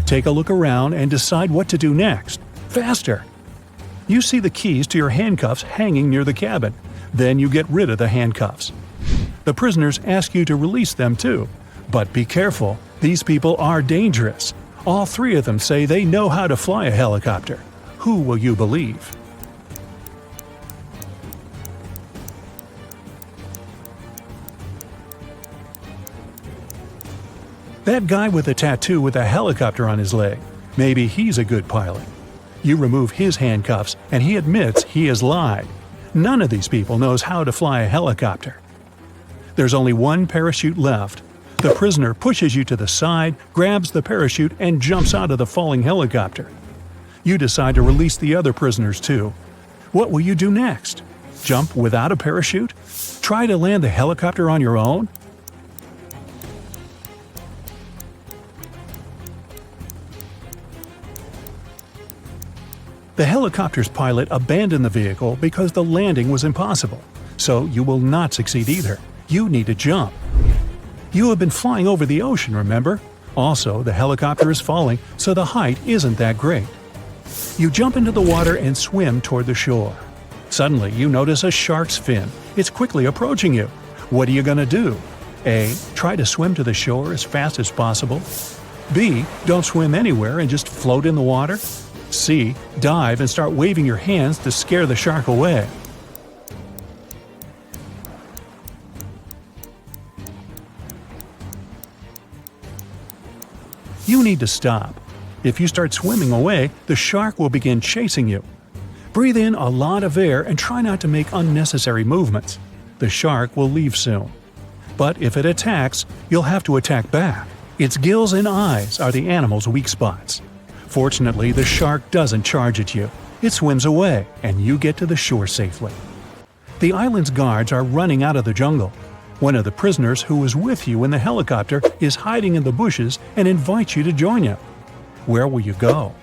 Take a look around and decide what to do next. Faster! You see the keys to your handcuffs hanging near the cabin. Then you get rid of the handcuffs. The prisoners ask you to release them too. But be careful, these people are dangerous. All three of them say they know how to fly a helicopter. Who will you believe? That guy with a tattoo with a helicopter on his leg. Maybe he's a good pilot. You remove his handcuffs and he admits he has lied. None of these people knows how to fly a helicopter. There's only one parachute left. The prisoner pushes you to the side, grabs the parachute, and jumps out of the falling helicopter. You decide to release the other prisoners too. What will you do next? Jump without a parachute? Try to land the helicopter on your own? The helicopter's pilot abandoned the vehicle because the landing was impossible. So you will not succeed either. You need to jump. You have been flying over the ocean, remember? Also, the helicopter is falling, so the height isn't that great. You jump into the water and swim toward the shore. Suddenly, you notice a shark's fin. It's quickly approaching you. What are you going to do? A. Try to swim to the shore as fast as possible. B. Don't swim anywhere and just float in the water. C. Dive and start waving your hands to scare the shark away. You need to stop. If you start swimming away, the shark will begin chasing you. Breathe in a lot of air and try not to make unnecessary movements. The shark will leave soon. But if it attacks, you'll have to attack back. Its gills and eyes are the animal's weak spots. Fortunately, the shark doesn't charge at you. It swims away, and you get to the shore safely. The island's guards are running out of the jungle. One of the prisoners who was with you in the helicopter is hiding in the bushes and invites you to join him. Where will you go?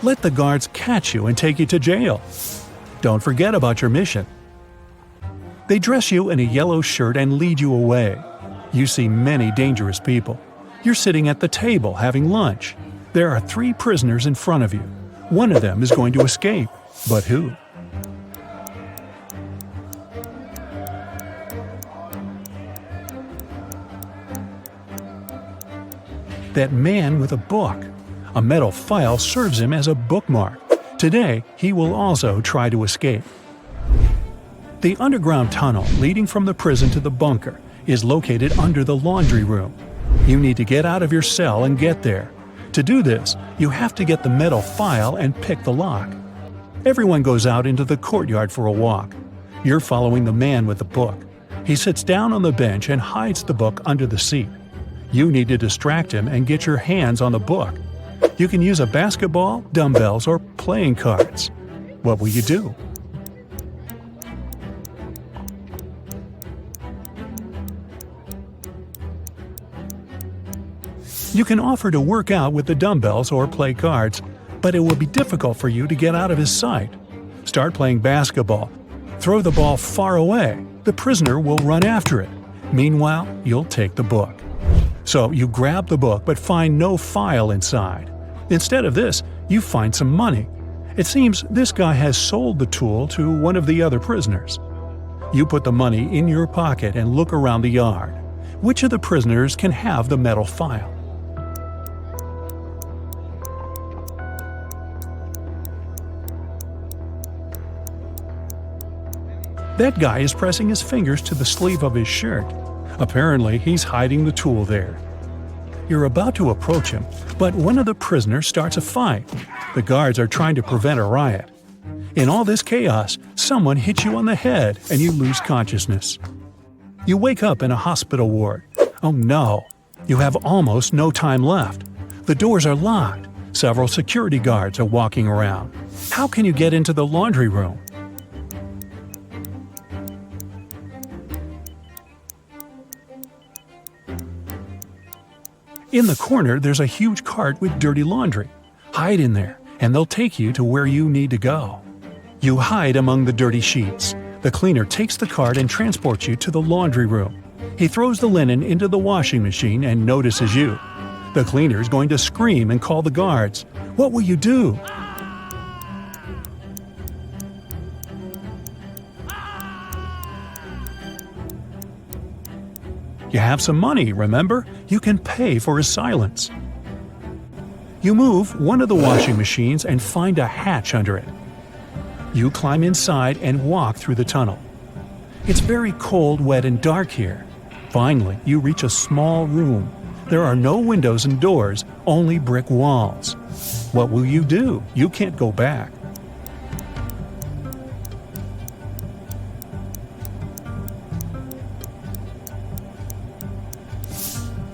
Let the guards catch you and take you to jail. Don't forget about your mission. They dress you in a yellow shirt and lead you away. You see many dangerous people. You're sitting at the table having lunch. There are 3 prisoners in front of you. One of them is going to escape. But who? That man with a book. A metal file serves him as a bookmark. Today, he will also try to escape. The underground tunnel leading from the prison to the bunker is located under the laundry room. You need to get out of your cell and get there. To do this, you have to get the metal file and pick the lock. Everyone goes out into the courtyard for a walk. You're following the man with the book. He sits down on the bench and hides the book under the seat. You need to distract him and get your hands on the book. You can use a basketball, dumbbells, or playing cards. What will you do? You can offer to work out with the dumbbells or play cards, but it will be difficult for you to get out of his sight. Start playing basketball. Throw the ball far away. The prisoner will run after it. Meanwhile, you'll take the book. So you grab the book but find no file inside. Instead of this, you find some money. It seems this guy has sold the tool to one of the other prisoners. You put the money in your pocket and look around the yard. Which of the prisoners can have the metal file? That guy is pressing his fingers to the sleeve of his shirt. Apparently, he's hiding the tool there. You're about to approach him, but one of the prisoners starts a fight. The guards are trying to prevent a riot. In all this chaos, someone hits you on the head and you lose consciousness. You wake up in a hospital ward. Oh no! You have almost no time left. The doors are locked. Several security guards are walking around. How can you get into the laundry room? In the corner, there's a huge cart with dirty laundry. Hide in there, and they'll take you to where you need to go. You hide among the dirty sheets. The cleaner takes the cart and transports you to the laundry room. He throws the linen into the washing machine and notices you. The cleaner's going to scream and call the guards. What will you do? You have some money, remember? You can pay for his silence. You move one of the washing machines and find a hatch under it. You climb inside and walk through the tunnel. It's very cold, wet, and dark here. Finally, you reach a small room. There are no windows and doors, only brick walls. What will you do? You can't go back.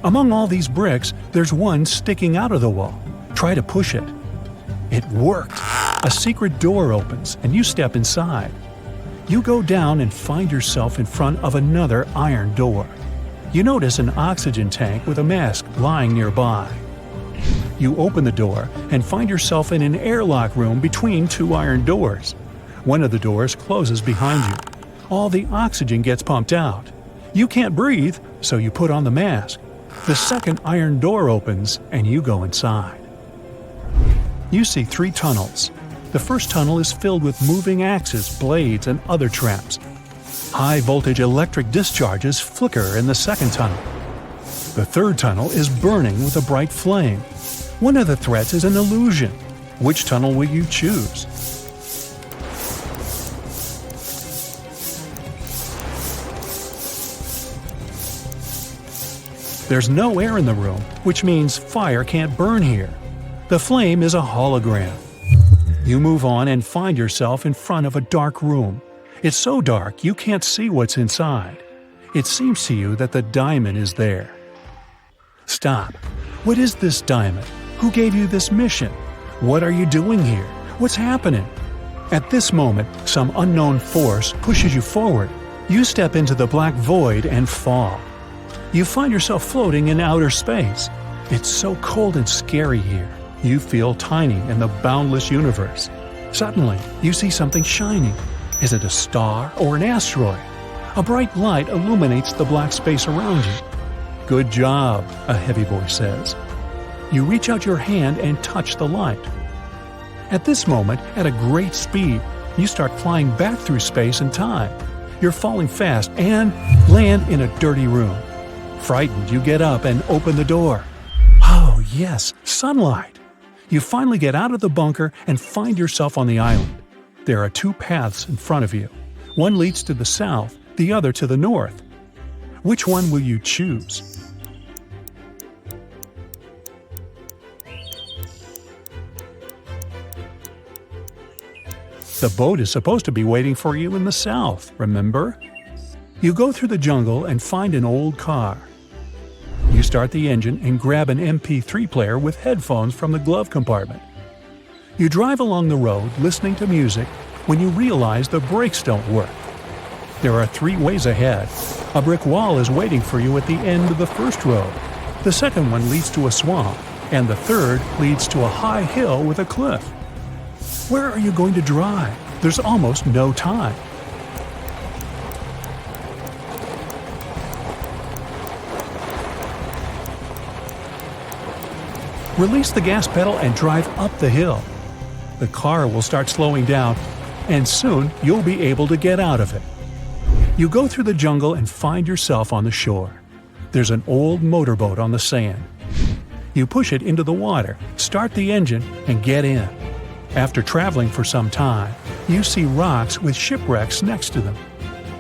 Among all these bricks, there's one sticking out of the wall. Try to push it. It worked. A secret door opens and you step inside. You go down and find yourself in front of another iron door. You notice an oxygen tank with a mask lying nearby. You open the door and find yourself in an airlock room between two iron doors. One of the doors closes behind you. All the oxygen gets pumped out. You can't breathe, so you put on the mask. The second iron door opens and you go inside. You see 3 tunnels. The first tunnel is filled with moving axes, blades, and other traps. High-voltage electric discharges flicker in the second tunnel. The third tunnel is burning with a bright flame. One of the threats is an illusion. Which tunnel will you choose? There's no air in the room, which means fire can't burn here. The flame is a hologram. You move on and find yourself in front of a dark room. It's so dark you can't see what's inside. It seems to you that the diamond is there. Stop. What is this diamond? Who gave you this mission? What are you doing here? What's happening? At this moment, some unknown force pushes you forward. You step into the black void and fall. You find yourself floating in outer space. It's so cold and scary here. You feel tiny in the boundless universe. Suddenly, you see something shining. Is it a star or an asteroid? A bright light illuminates the black space around you. Good job, a heavy voice says. You reach out your hand and touch the light. At this moment, at a great speed, you start flying back through space and time. You're falling fast and land in a dirty room. Frightened, you get up and open the door. Oh, yes, sunlight! You finally get out of the bunker and find yourself on the island. There are 2 paths in front of you. One leads to the south, the other to the north. Which one will you choose? The boat is supposed to be waiting for you in the south, remember? You go through the jungle and find an old car. You start the engine and grab an MP3 player with headphones from the glove compartment. You drive along the road listening to music when you realize the brakes don't work. There are 3 ways ahead. A brick wall is waiting for you at the end of the first road. The second one leads to a swamp, and the third leads to a high hill with a cliff. Where are you going to drive? There's almost no time. Release the gas pedal and drive up the hill. The car will start slowing down, and soon you'll be able to get out of it. You go through the jungle and find yourself on the shore. There's an old motorboat on the sand. You push it into the water, start the engine, and get in. After traveling for some time, you see rocks with shipwrecks next to them.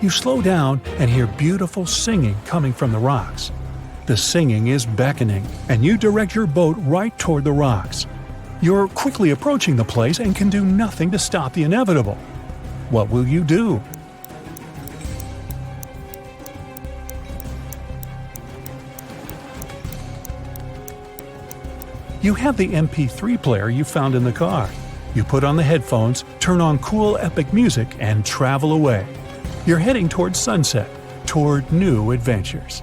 You slow down and hear beautiful singing coming from the rocks. The singing is beckoning, and you direct your boat right toward the rocks. You're quickly approaching the place and can do nothing to stop the inevitable. What will you do? You have the MP3 player you found in the car. You put on the headphones, turn on cool epic music, and travel away. You're heading toward sunset, toward new adventures.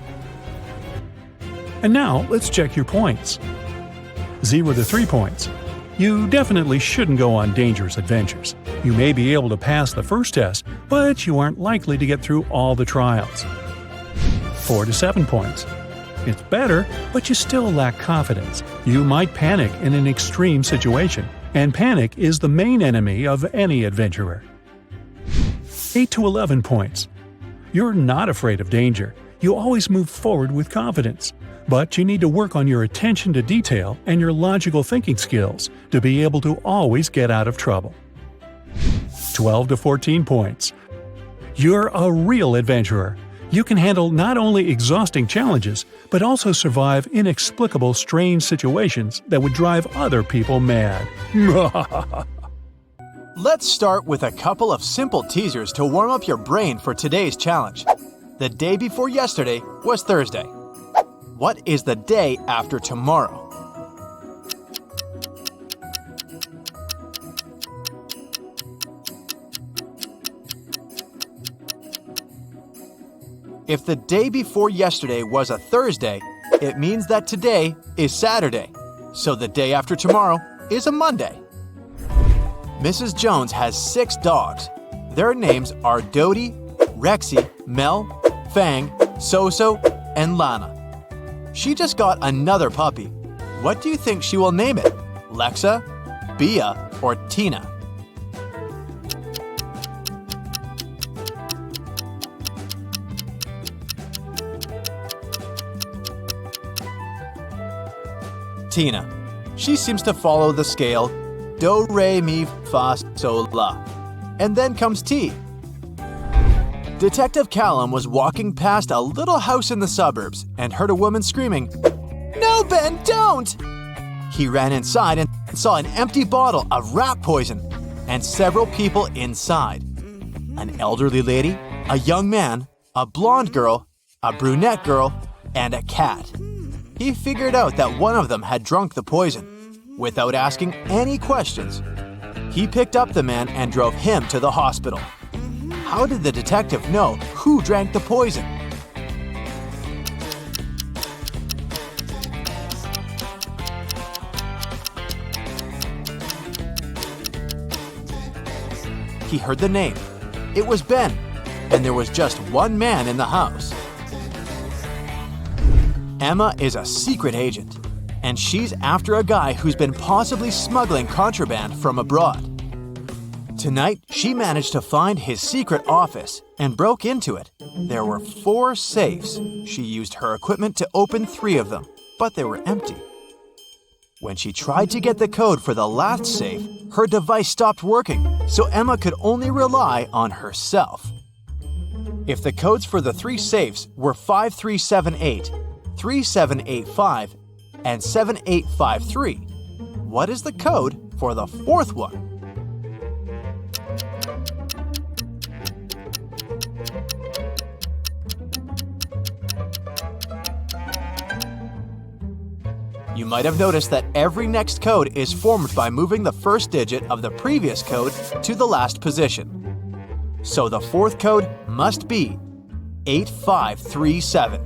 And now, let's check your points. 0 to 3 points. You definitely shouldn't go on dangerous adventures. You may be able to pass the first test, but you aren't likely to get through all the trials. 4 to 7 points. It's better, but you still lack confidence. You might panic in an extreme situation, and panic is the main enemy of any adventurer. 8 to 11 points. You're not afraid of danger. You always move forward with confidence. But you need to work on your attention to detail and your logical thinking skills to be able to always get out of trouble. 12 to 14 points. You're a real adventurer. You can handle not only exhausting challenges, but also survive inexplicable strange situations that would drive other people mad. Let's start with a couple of simple teasers to warm up your brain for today's challenge. The day before yesterday was Thursday. What is the day after tomorrow? If the day before yesterday was a Thursday, it means that today is Saturday. So the day after tomorrow is a Monday. Mrs. Jones has 6 dogs. Their names are Dodie, Rexy, Mel, Fang, Soso, and Lana. She just got another puppy. What do you think she will name it? Lexa, Bia, or Tina? Tina. She seems to follow the scale do, re, mi, fa, sol, la. And then comes T. Detective Callum was walking past a little house in the suburbs and heard a woman screaming, "No, Ben, don't!" He ran inside and saw an empty bottle of rat poison and several people inside. An elderly lady, a young man, a blonde girl, a brunette girl, and a cat. He figured out that one of them had drunk the poison. Without asking any questions, he picked up the man and drove him to the hospital. How did the detective know who drank the poison? He heard the name. It was Ben, and there was just one man in the house. Emma is a secret agent, and she's after a guy who's been possibly smuggling contraband from abroad. Tonight, she managed to find his secret office and broke into it. There were 4 safes. She used her equipment to open 3 of them, but they were empty. When she tried to get the code for the last safe, her device stopped working, so Emma could only rely on herself. If the codes for the 3 safes were 5378, 3785, and 7853, what is the code for the 4th one? You might have noticed that every next code is formed by moving the first digit of the previous code to the last position. So the 4th code must be 8537.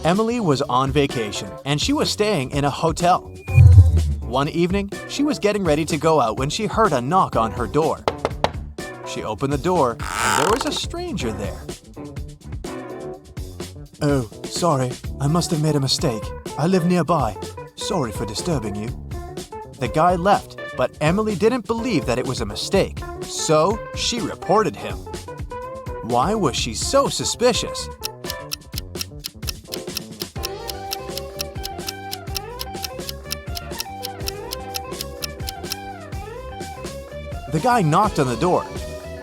Emily was on vacation and she was staying in a hotel. One evening, she was getting ready to go out when she heard a knock on her door. She opened the door and there was a stranger there. "Oh, sorry, I must have made a mistake. I live nearby. Sorry for disturbing you." The guy left, but Emily didn't believe that it was a mistake, so she reported him. Why was she so suspicious? The guy knocked on the door.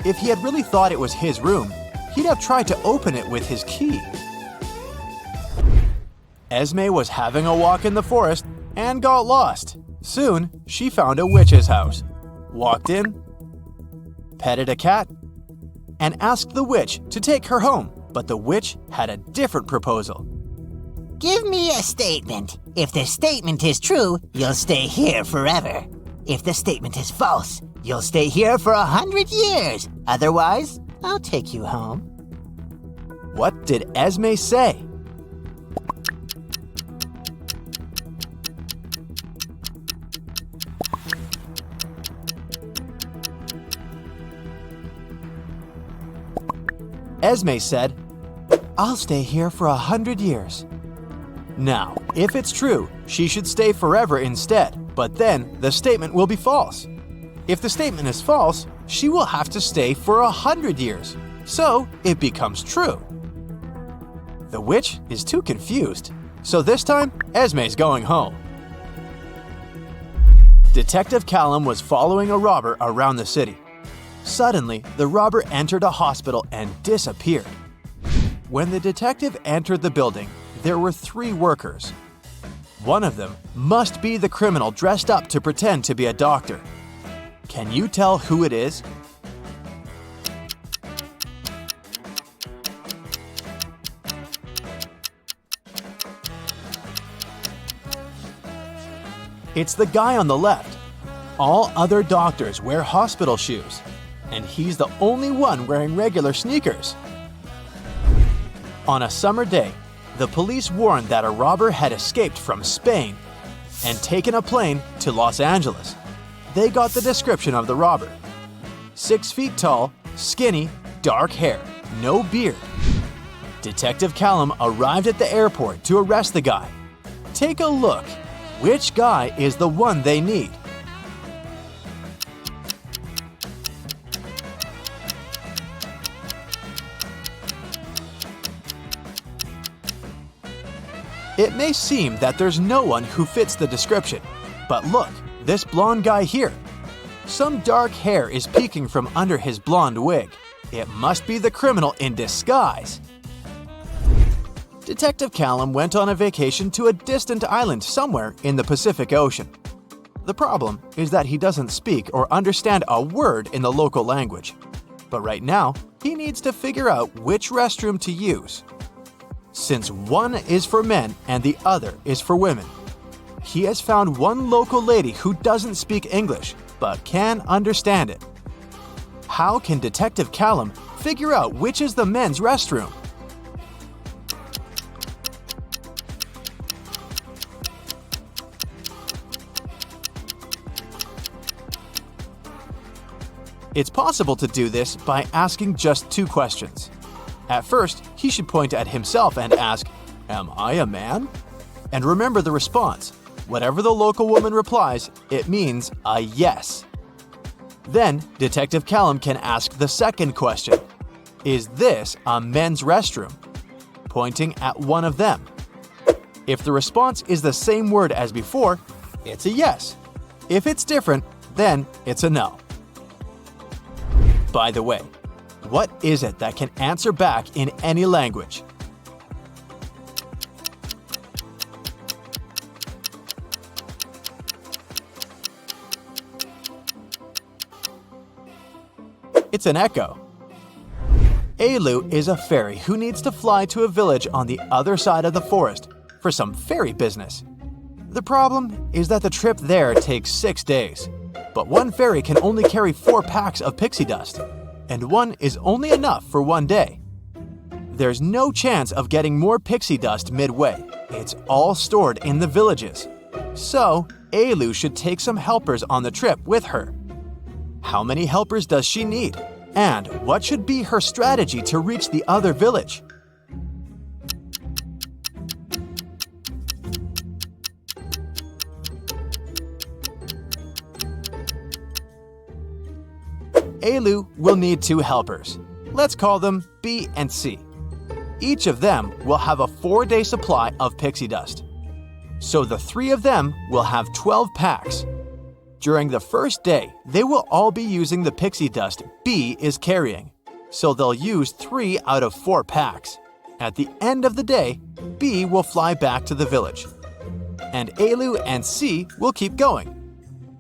If he had really thought it was his room, he'd have tried to open it with his key. Esme was having a walk in the forest and got lost. Soon, she found a witch's house, walked in, petted a cat, and asked the witch to take her home. But the witch had a different proposal. Give me a statement. If the statement is true, you'll stay here forever. If the statement is false, you'll stay here for 100 years. Otherwise, I'll take you home. What did Esme say? Esme said, "I'll stay here for 100 years. Now, if it's true, she should stay forever instead, but then the statement will be false. If the statement is false, she will have to stay for 100 years, so it becomes true." The witch is too confused, so this time, Esme's going home. Detective Callum was following a robber around the city. Suddenly, the robber entered a hospital and disappeared. When the detective entered the building, there were 3 workers. One of them must be the criminal dressed up to pretend to be a doctor. Can you tell who it is? It's the guy on the left. All other doctors wear hospital shoes, and he's the only one wearing regular sneakers. On a summer day, the police warned that a robber had escaped from Spain and taken a plane to Los Angeles. They got the description of the robber. 6 feet tall, skinny, dark hair, no beard. Detective Callum arrived at the airport to arrest the guy. Take a look. Which guy is the one they need? It may seem that there's no one who fits the description, but look, this blonde guy here. Some dark hair is peeking from under his blonde wig. It must be the criminal in disguise. Detective Callum went on a vacation to a distant island somewhere in the Pacific Ocean. The problem is that he doesn't speak or understand a word in the local language. But right now, he needs to figure out which restroom to use. Since one is for men and the other is for women, he has found one local lady who doesn't speak English but can understand it. How can Detective Callum figure out which is the men's restroom? It's possible to do this by asking just 2 questions. At first, he should point at himself and ask, "Am I a man?" And remember the response. Whatever the local woman replies, it means a yes. Then, Detective Callum can ask the second question. Is this a men's restroom? Pointing at one of them. If the response is the same word as before, it's a yes. If it's different, then it's a no. By the way, what is it that can answer back in any language? It's an echo. Ailu is a fairy who needs to fly to a village on the other side of the forest for some fairy business. The problem is that the trip there takes 6 days, but one fairy can only carry 4 packs of pixie dust, and one is only enough for one day. There's no chance of getting more pixie dust midway. It's all stored in the villages. So, Alu should take some helpers on the trip with her. How many helpers does she need? And what should be her strategy to reach the other village? Alu will need 2 helpers. Let's call them B and C. Each of them will have a 4-day supply of pixie dust. So the 3 of them will have 12 packs. During the first day, they will all be using the pixie dust B is carrying. So they'll use 3 out of 4 packs. At the end of the day, B will fly back to the village. And Alu and C will keep going.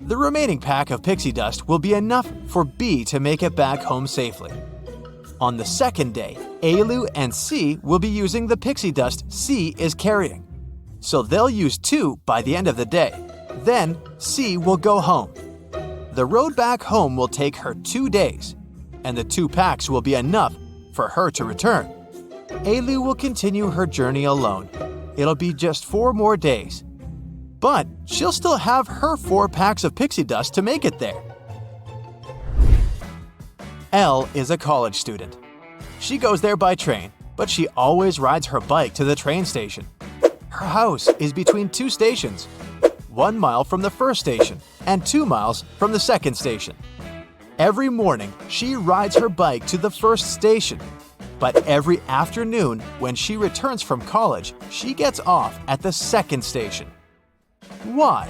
The remaining pack of pixie dust will be enough for B to make it back home safely. On the second day, Alu and C will be using the pixie dust C is carrying. So they'll use 2 by the end of the day. Then C will go home. The road back home will take her 2 days, and the 2 packs will be enough for her to return. Alu will continue her journey alone. It'll be just 4 more days. But she'll still have her 4 packs of pixie dust to make it there. Elle is a college student. She goes there by train, but she always rides her bike to the train station. Her house is between 2 stations, 1 mile from the first station and 2 miles from the second station. Every morning, she rides her bike to the first station. But every afternoon, when she returns from college, she gets off at the second station. Why?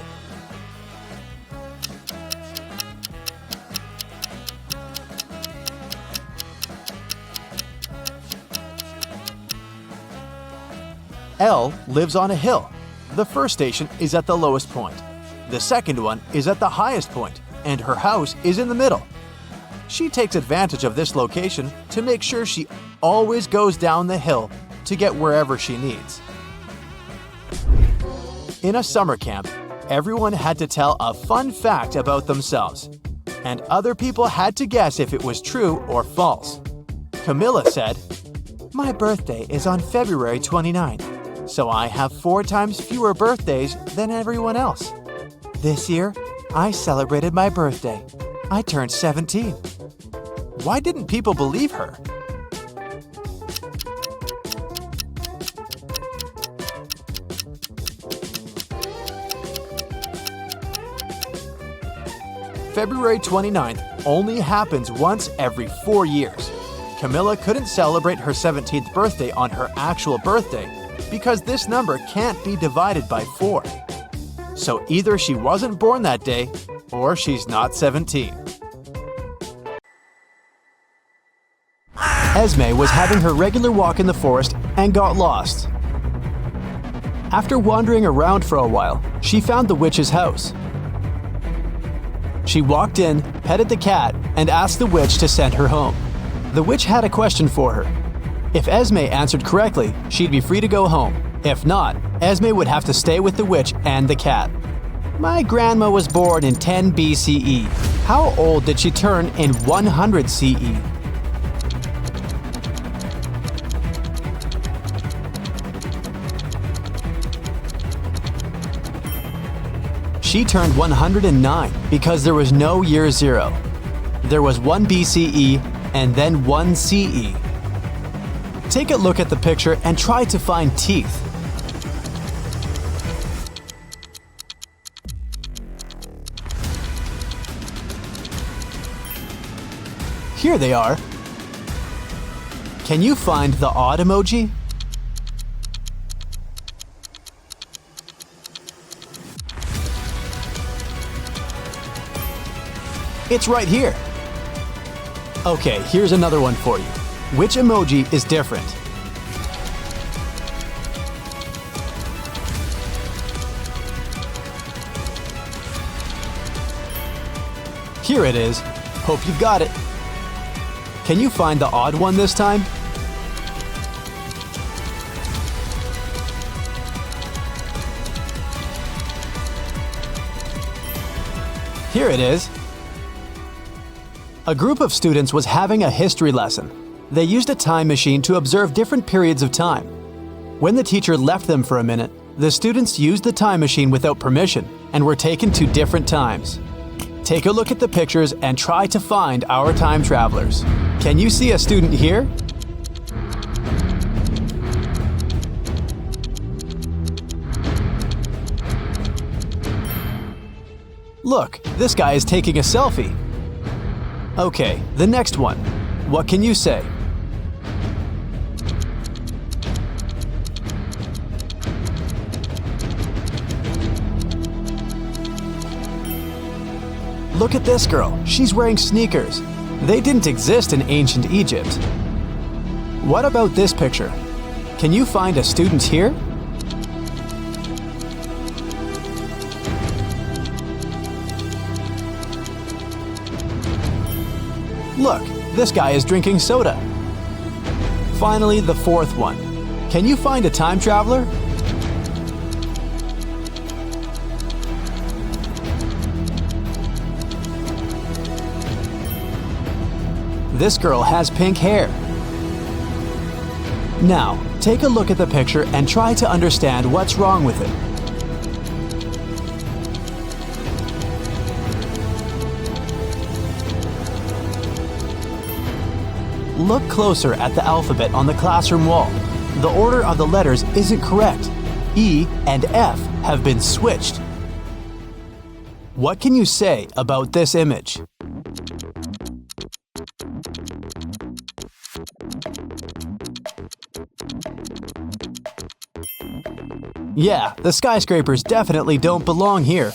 Elle lives on a hill. The first station is at the lowest point. The second one is at the highest point, and her house is in the middle. She takes advantage of this location to make sure she always goes down the hill to get wherever she needs. In a summer camp, everyone had to tell a fun fact about themselves, and other people had to guess if it was true or false. Camilla said, "My birthday is on February 29, so I have 4 times fewer birthdays than everyone else. This year, I celebrated my birthday. I turned 17. Why didn't people believe her? February 29th only happens once every 4 years. Camilla couldn't celebrate her 17th birthday on her actual birthday because this number can't be divided by 4. So either she wasn't born that day or she's not 17. Esme was having her regular walk in the forest and got lost. After wandering around for a while, she found the witch's house. She walked in, petted the cat, and asked the witch to send her home. The witch had a question for her. If Esme answered correctly, she'd be free to go home. If not, Esme would have to stay with the witch and the cat. My grandma was born in 10 BCE. How old did she turn in 100 CE? She turned 109 because there was no year 0. There was 1 BCE and then 1 CE. Take a look at the picture and try to find teeth. Here they are. Can you find the odd emoji? It's right here. Okay, here's another one for you. Which emoji is different? Here it is. Hope you've got it. Can you find the odd one this time? Here it is. A group of students was having a history lesson. They used a time machine to observe different periods of time. When the teacher left them for a minute, the students used the time machine without permission and were taken to different times. Take a look at the pictures and try to find our time travelers. Can you see a student here? Look, this guy is taking a selfie. Okay, the next one. What can you say? Look at this girl. She's wearing sneakers. They didn't exist in ancient Egypt. What about this picture? Can you find a student here? Look, this guy is drinking soda. Finally, the fourth one. Can you find a time traveler? This girl has pink hair. Now, take a look at the picture and try to understand what's wrong with it. Look closer at the alphabet on the classroom wall. The order of the letters isn't correct. E and F have been switched. What can you say about this image? Yeah, the skyscrapers definitely don't belong here.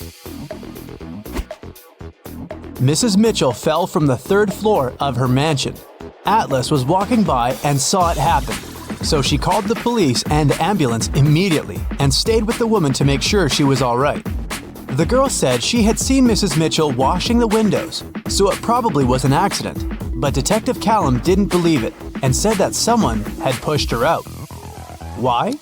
Mrs. Mitchell fell from the third floor of her mansion. Atlas was walking by and saw it happen, so she called the police and the ambulance immediately and stayed with the woman to make sure she was all right. The girl said she had seen Mrs. Mitchell washing the windows, so it probably was an accident, but Detective Callum didn't believe it and said that someone had pushed her out. Why?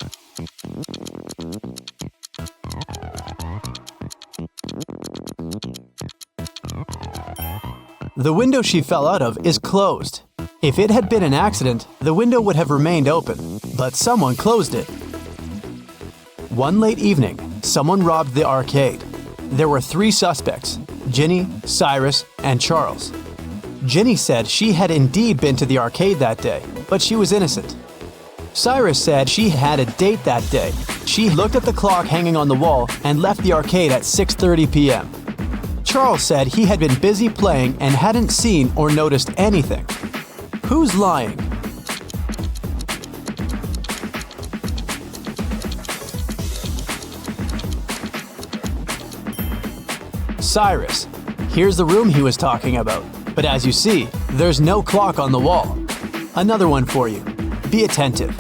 The window she fell out of is closed. If it had been an accident, the window would have remained open, but someone closed it. One late evening, someone robbed the arcade. There were 3 suspects, Ginny, Cyrus, and Charles. Ginny said she had indeed been to the arcade that day, but she was innocent. Cyrus said she had a date that day. She looked at the clock hanging on the wall and left the arcade at 6:30 p.m. Charles said he had been busy playing and hadn't seen or noticed anything. Who's lying? Cyrus. Here's the room he was talking about. But as you see, there's no clock on the wall. Another one for you. Be attentive.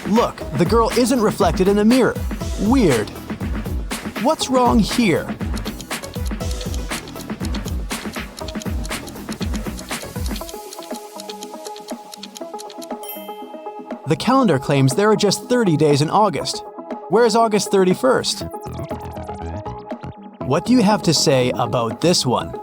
Look, the girl isn't reflected in the mirror. Weird. What's wrong here? The calendar claims there are just 30 days in August. Where's August 31st? What do you have to say about this one?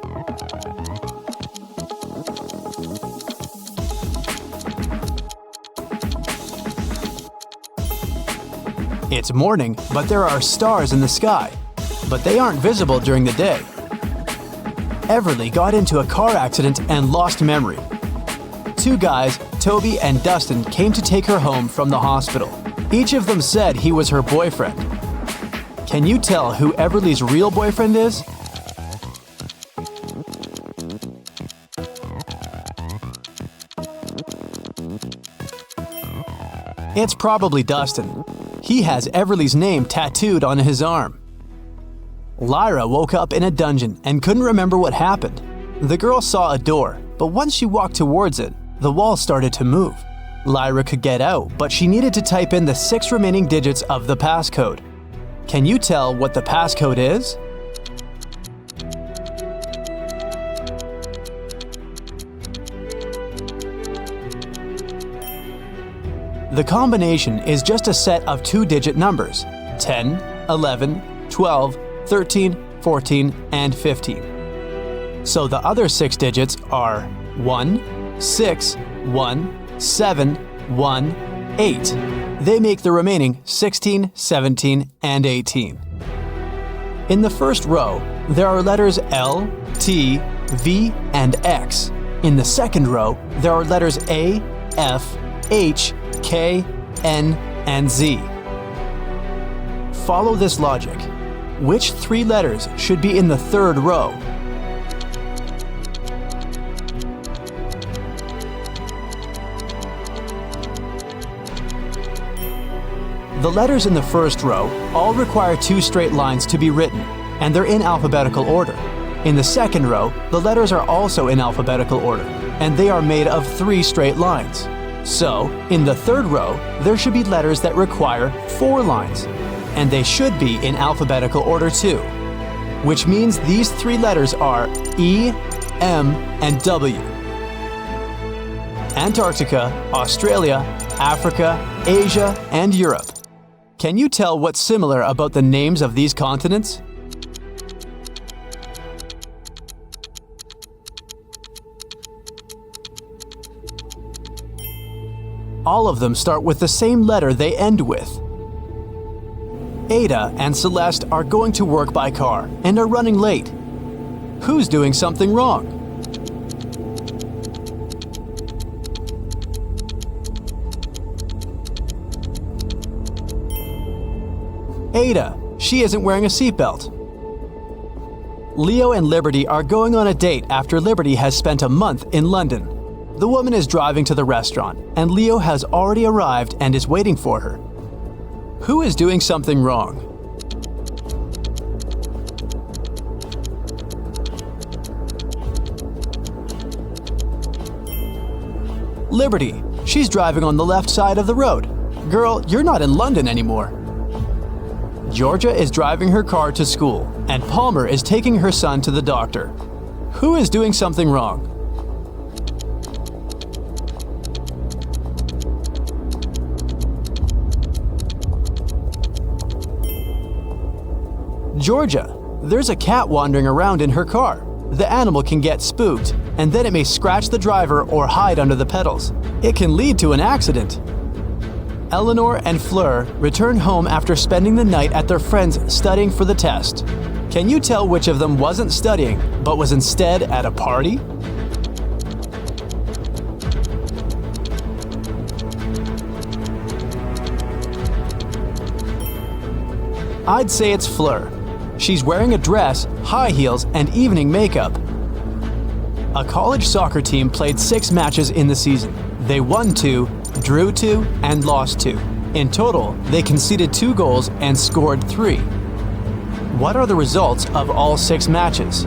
It's morning, but there are stars in the sky, but they aren't visible during the day. Everly got into a car accident and lost memory. 2 guys, Toby and Dustin, came to take her home from the hospital. Each of them said he was her boyfriend. Can you tell who Everly's real boyfriend is? It's probably Dustin. He has Everly's name tattooed on his arm. Lyra woke up in a dungeon and couldn't remember what happened. The girl saw a door, but once she walked towards it, the wall started to move. Lyra could get out, but she needed to type in the 6 remaining digits of the passcode. Can you tell what the passcode is? The combination is just a set of 2-digit numbers, 10, 11, 12, 13, 14, and 15. So the other 6 digits are 1, 6, 1, 7, 1, 8. They make the remaining 16, 17, and 18. In the first row, there are letters L, T, V, and X. In the second row, there are letters A, F, H, K, N, and Z. Follow this logic. Which 3 letters should be in the third row? The letters in the first row all require 2 straight lines to be written, and they're in alphabetical order. In the second row, the letters are also in alphabetical order, and they are made of 3 straight lines. So, in the third row, there should be letters that require 4 lines, and they should be in alphabetical order too, which means these 3 letters are E, M, and W. Antarctica, Australia, Africa, Asia, and Europe. Can you tell what's similar about the names of these continents? All of them start with the same letter they end with. Ada and Celeste are going to work by car and are running late. Who's doing something wrong? Ada, she isn't wearing a seatbelt. Leo and Liberty are going on a date after Liberty has spent a month in London. The woman is driving to the restaurant, and Leo has already arrived and is waiting for her. Who is doing something wrong? Liberty, she's driving on the left side of the road. Girl, you're not in London anymore. Georgia is driving her car to school, and Palmer is taking her son to the doctor. Who is doing something wrong? Georgia, there's a cat wandering around in her car. The animal can get spooked, and then it may scratch the driver or hide under the pedals. It can lead to an accident. Eleanor and Fleur return home after spending the night at their friends studying for the test. Can you tell which of them wasn't studying, but was instead at a party? I'd say it's Fleur. She's wearing a dress, high heels, and evening makeup. A college soccer team played 6 matches in the season. They won 2, drew 2, and lost 2. In total, they conceded 2 goals and scored 3. What are the results of all 6 matches?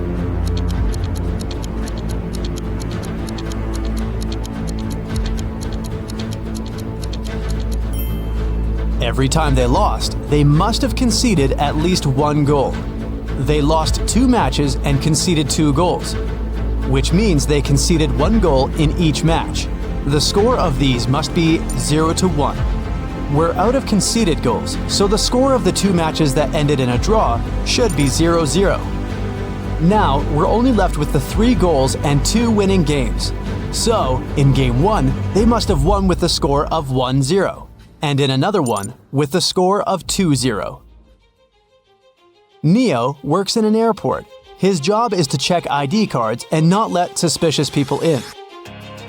Every time they lost, they must have conceded at least 1 goal. They lost 2 matches and conceded 2 goals, which means they conceded 1 goal in each match. The score of these must be 0-1. We're out of conceded goals, so the score of the 2 matches that ended in a draw should be 0-0. Now, we're only left with the 3 goals and 2 winning games. So, in Game 1, they must have won with the score of 1-0, and in another one, with the score of 2-0. Neo works in an airport. His job is to check ID cards and not let suspicious people in.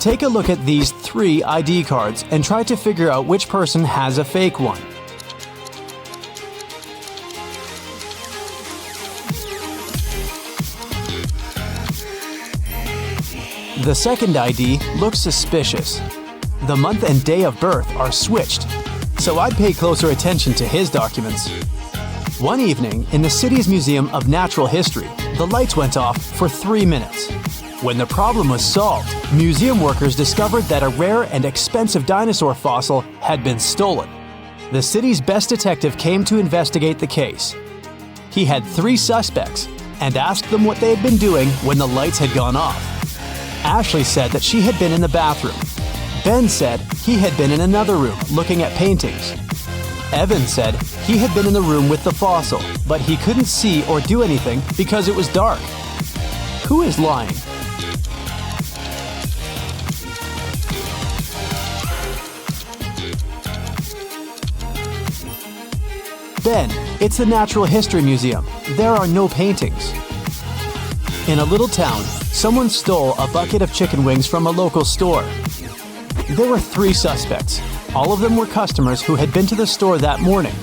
Take a look at these 3 ID cards and try to figure out which person has a fake one. The second ID looks suspicious. The month and day of birth are switched, so I'd pay closer attention to his documents. One evening, in the city's Museum of Natural History, the lights went off for 3 minutes. When the problem was solved, museum workers discovered that a rare and expensive dinosaur fossil had been stolen. The city's best detective came to investigate the case. He had 3 suspects and asked them what they had been doing when the lights had gone off. Ashley said that she had been in the bathroom. Ben said he had been in another room looking at paintings. Evan said he had been in the room with the fossil, but he couldn't see or do anything because it was dark. Who is lying? Ben, it's the Natural History Museum. There are no paintings. In a little town, someone stole a bucket of chicken wings from a local store. There were 3 suspects. All of them were customers who had been to the store that morning.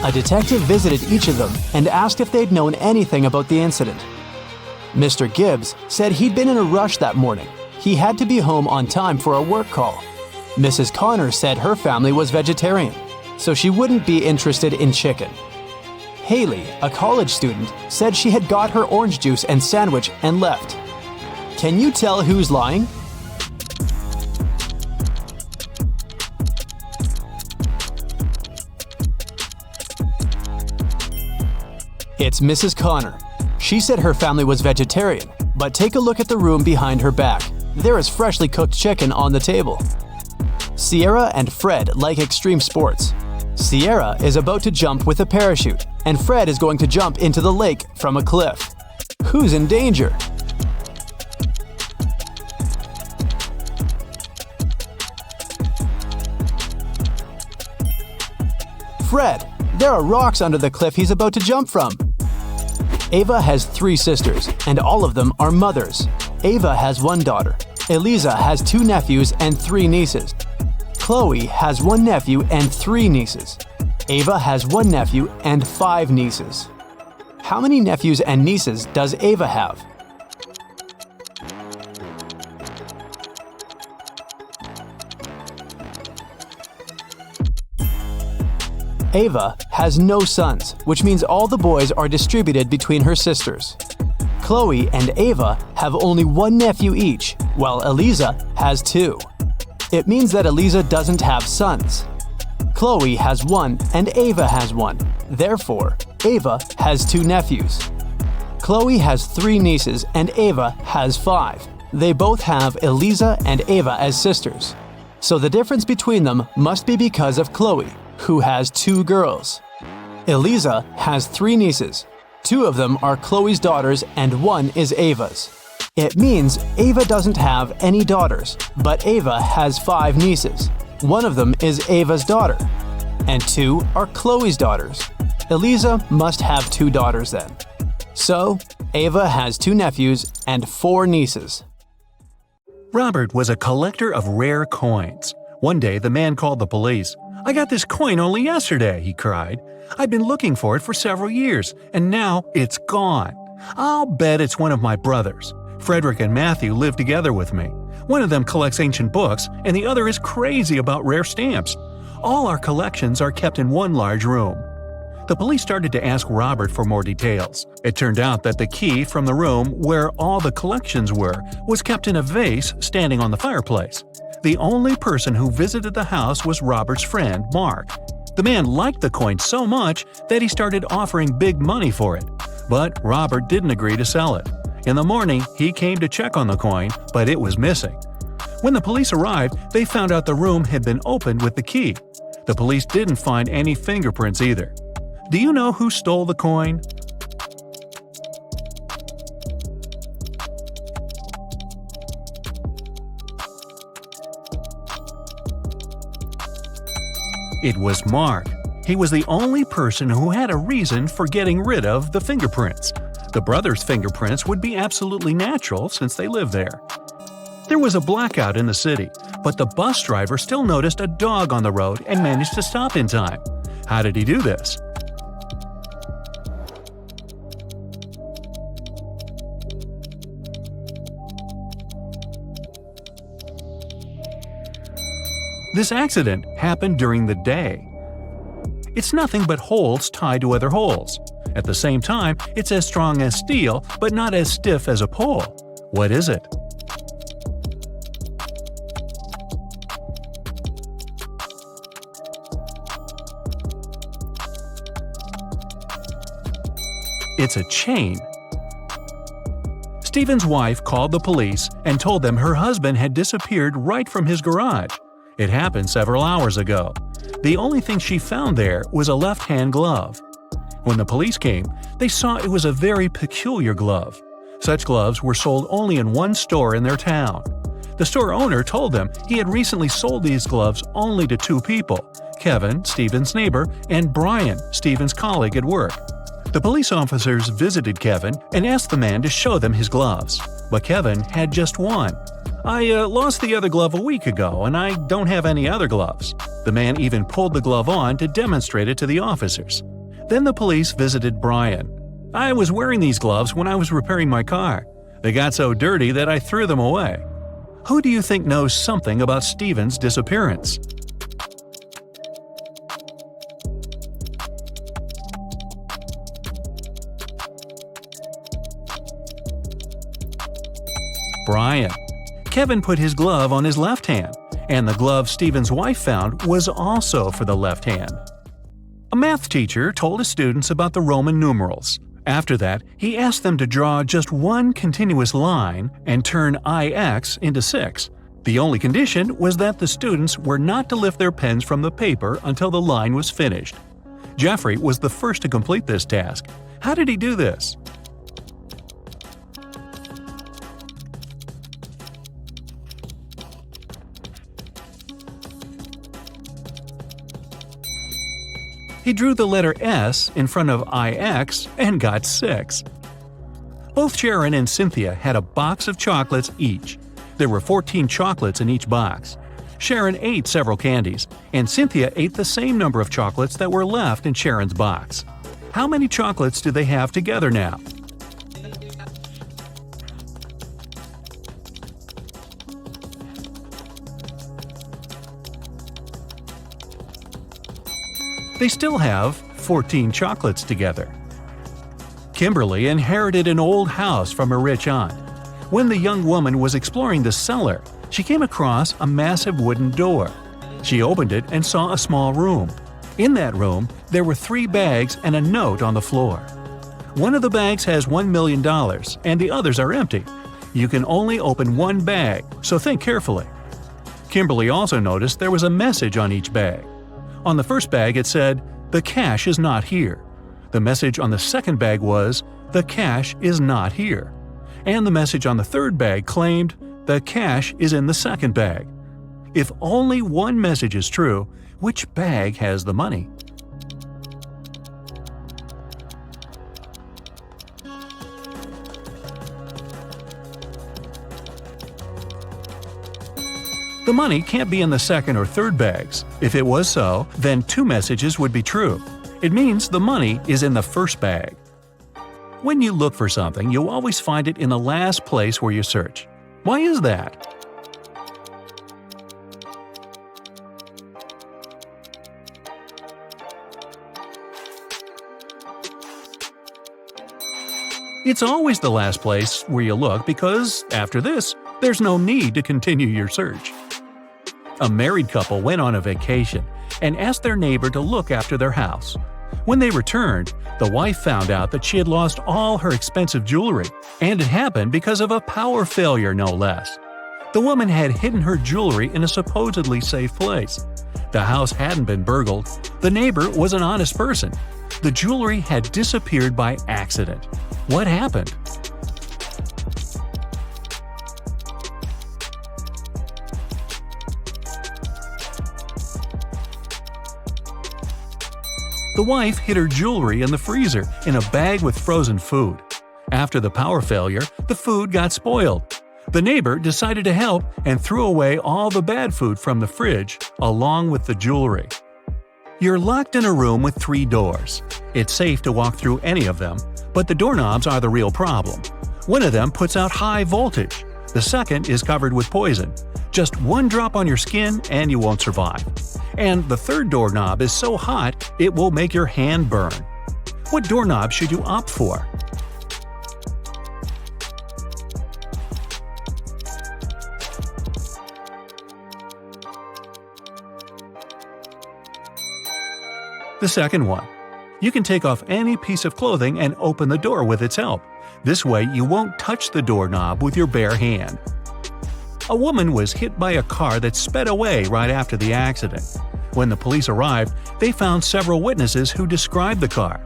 A detective visited each of them and asked if they'd known anything about the incident. Mr. Gibbs said he'd been in a rush that morning. He had to be home on time for a work call. Mrs. Connor said her family was vegetarian, so she wouldn't be interested in chicken. Haley, a college student, said she had got her orange juice and sandwich and left. Can you tell who's lying? It's Mrs. Connor. She said her family was vegetarian, but take a look at the room behind her back. There is freshly cooked chicken on the table. Sierra and Fred like extreme sports. Sierra is about to jump with a parachute, and Fred is going to jump into the lake from a cliff. Who's in danger? Fred, there are rocks under the cliff he's about to jump from. Ava has 3 sisters, and all of them are mothers. Ava has 1 daughter. Eliza has 2 nephews and 3 nieces. Chloe has 1 nephew and 3 nieces. Ava has 1 nephew and 5 nieces. How many nephews and nieces does Ava have? Ava has no sons, which means all the boys are distributed between her sisters. Chloe and Ava have only 1 nephew each, while Eliza has 2. It means that Eliza doesn't have sons. Chloe has 1 and Ava has 1. Therefore, Ava has 2 nephews. Chloe has 3 nieces and Ava has 5. They both have Eliza and Ava as sisters. So the difference between them must be because of Chloe, who has 2 girls. Eliza has 3 nieces. 2 of them are Chloe's daughters and 1 is Ava's. It means Ava doesn't have any daughters, but Ava has 5 nieces. 1 of them is Ava's daughter, and 2 are Chloe's daughters. Eliza must have 2 daughters then. So, Ava has 2 nephews and 4 nieces. Robert was a collector of rare coins. One day, the man called the police. "I got this coin only yesterday," he cried. "I've been looking for it for several years, and now it's gone. I'll bet it's one of my brothers. Frederick and Matthew live together with me. One of them collects ancient books, and the other is crazy about rare stamps. All our collections are kept in one large room." The police started to ask Robert for more details. It turned out that the key from the room where all the collections were was kept in a vase standing on the fireplace. The only person who visited the house was Robert's friend, Mark. The man liked the coin so much that he started offering big money for it. But Robert didn't agree to sell it. In the morning, he came to check on the coin, but it was missing. When the police arrived, they found out the room had been opened with the key. The police didn't find any fingerprints either. Do you know who stole the coin? It was Mark. He was the only person who had a reason for getting rid of the fingerprints. The brothers' fingerprints would be absolutely natural since they lived there. There was a blackout in the city, but the bus driver still noticed a dog on the road and managed to stop in time. How did he do this? This accident happened during the day. It's nothing but holes tied to other holes. At the same time, it's as strong as steel, but not as stiff as a pole. What is it? It's a chain. Stephen's wife called the police and told them her husband had disappeared right from his garage. It happened several hours ago. The only thing she found there was a left-hand glove. When the police came, they saw it was a very peculiar glove. Such gloves were sold only in one store in their town. The store owner told them he had recently sold these gloves only to two people, Kevin, Stephen's neighbor, and Brian, Stephen's colleague at work. The police officers visited Kevin and asked the man to show them his gloves, but Kevin had just one. "I lost the other glove a week ago, and I don't have any other gloves." The man even pulled the glove on to demonstrate it to the officers. Then the police visited Brian. "I was wearing these gloves when I was repairing my car. They got so dirty that I threw them away." Who do you think knows something about Stephen's disappearance? Brian. Kevin put his glove on his left hand, and the glove Stephen's wife found was also for the left hand. A math teacher told his students about the Roman numerals. After that, he asked them to draw just one continuous line and turn IX into 6. The only condition was that the students were not to lift their pens from the paper until the line was finished. Jeffrey was the first to complete this task. How did he do this? He drew the letter S in front of IX and got 6. Both Sharon and Cynthia had a box of chocolates each. There were 14 chocolates in each box. Sharon ate several candies, and Cynthia ate the same number of chocolates that were left in Sharon's box. How many chocolates do they have together now? They still have 14 chocolates together. Kimberly inherited an old house from a rich aunt. When the young woman was exploring the cellar, she came across a massive wooden door. She opened it and saw a small room. In that room, there were 3 bags and a note on the floor. One of the bags has $1 million and the others are empty. You can only open one bag, so think carefully. Kimberly also noticed there was a message on each bag. On the first bag it said, "The cash is not here." The message on the second bag was, "The cash is not here." And the message on the third bag claimed, "The cash is in the second bag." If only one message is true, which bag has the money? The money can't be in the second or third bags. If it was so, then 2 messages would be true. It means the money is in the first bag. When you look for something, you'll always find it in the last place where you search. Why is that? It's always the last place where you look because, after this, there's no need to continue your search. A married couple went on a vacation and asked their neighbor to look after their house. When they returned, the wife found out that she had lost all her expensive jewelry, and it happened because of a power failure, no less. The woman had hidden her jewelry in a supposedly safe place. The house hadn't been burgled. The neighbor was an honest person. The jewelry had disappeared by accident. What happened? The wife hid her jewelry in the freezer in a bag with frozen food. After the power failure, the food got spoiled. The neighbor decided to help and threw away all the bad food from the fridge, along with the jewelry. You're locked in a room with 3 doors. It's safe to walk through any of them, but the doorknobs are the real problem. One of them puts out high voltage. The second is covered with poison. Just 1 drop on your skin and you won't survive. And the third doorknob is so hot it will make your hand burn. What doorknob should you opt for? The second one. You can take off any piece of clothing and open the door with its help. This way you won't touch the doorknob with your bare hand. A woman was hit by a car that sped away right after the accident. When the police arrived, they found several witnesses who described the car.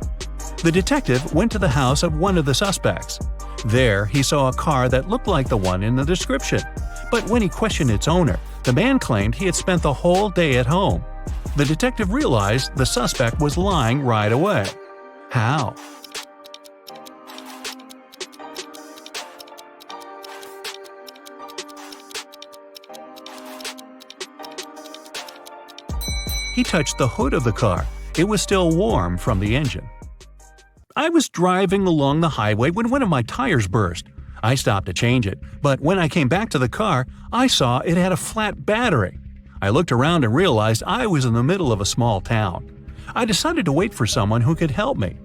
The detective went to the house of one of the suspects. There, he saw a car that looked like the one in the description. But when he questioned its owner, the man claimed he had spent the whole day at home. The detective realized the suspect was lying right away. How? He touched the hood of the car. It was still warm from the engine. I was driving along the highway when one of my tires burst. I stopped to change it, but when I came back to the car, I saw it had a flat battery. I looked around and realized I was in the middle of a small town. I decided to wait for someone who could help me.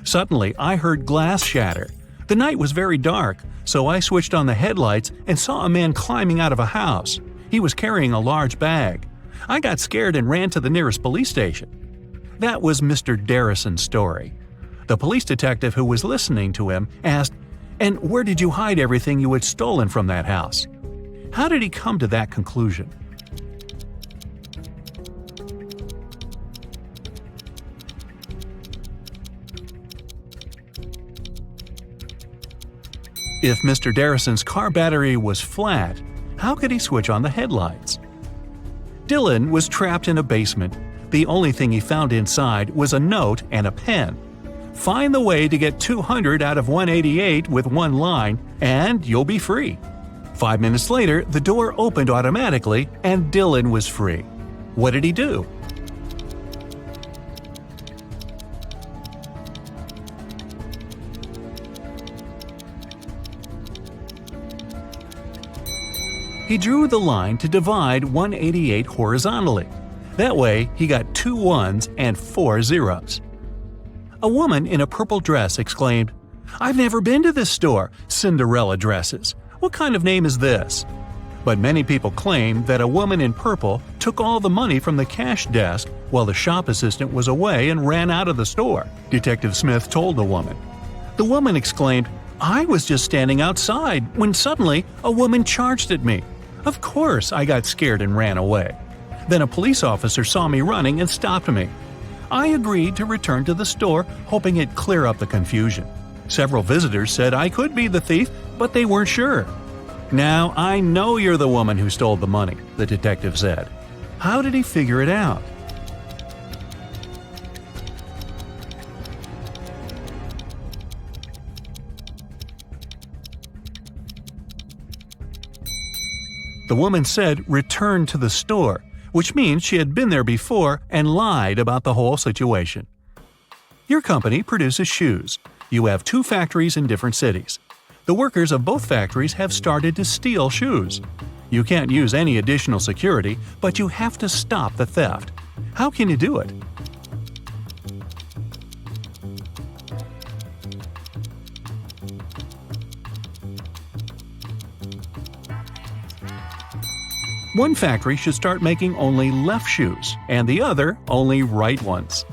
Suddenly, I heard glass shatter. The night was very dark, so I switched on the headlights and saw a man climbing out of a house. He was carrying a large bag. I got scared and ran to the nearest police station. That was Mr. Darrison's story. The police detective who was listening to him asked, "And where did you hide everything you had stolen from that house?" How did he come to that conclusion? If Mr. Darrison's car battery was flat, how could he switch on the headlights? Dylan was trapped in a basement. The only thing he found inside was a note and a pen. Find the way to get 200 out of 188 with one line, and you'll be free. 5 minutes later, the door opened automatically, and Dylan was free. What did he do? He drew the line to divide 188 horizontally. That way, he got 2 ones and 4 zeros. A woman in a purple dress exclaimed, "I've never been to this store, Cinderella dresses. What kind of name is this?" But many people claim that a woman in purple took all the money from the cash desk while the shop assistant was away and ran out of the store, Detective Smith told the woman. The woman exclaimed, "I was just standing outside when suddenly a woman charged at me. Of course, I got scared and ran away. Then a police officer saw me running and stopped me. I agreed to return to the store, hoping it'd clear up the confusion. Several visitors said I could be the thief, but they weren't sure. Now I know you're the woman who stole the money," the detective said. How did he figure it out? The woman said return to the store, which means she had been there before and lied about the whole situation. Your company produces shoes. You have 2 factories in different cities. The workers of both factories have started to steal shoes. You can't use any additional security, but you have to stop the theft. How can you do it? One factory should start making only left shoes, and the other only right ones.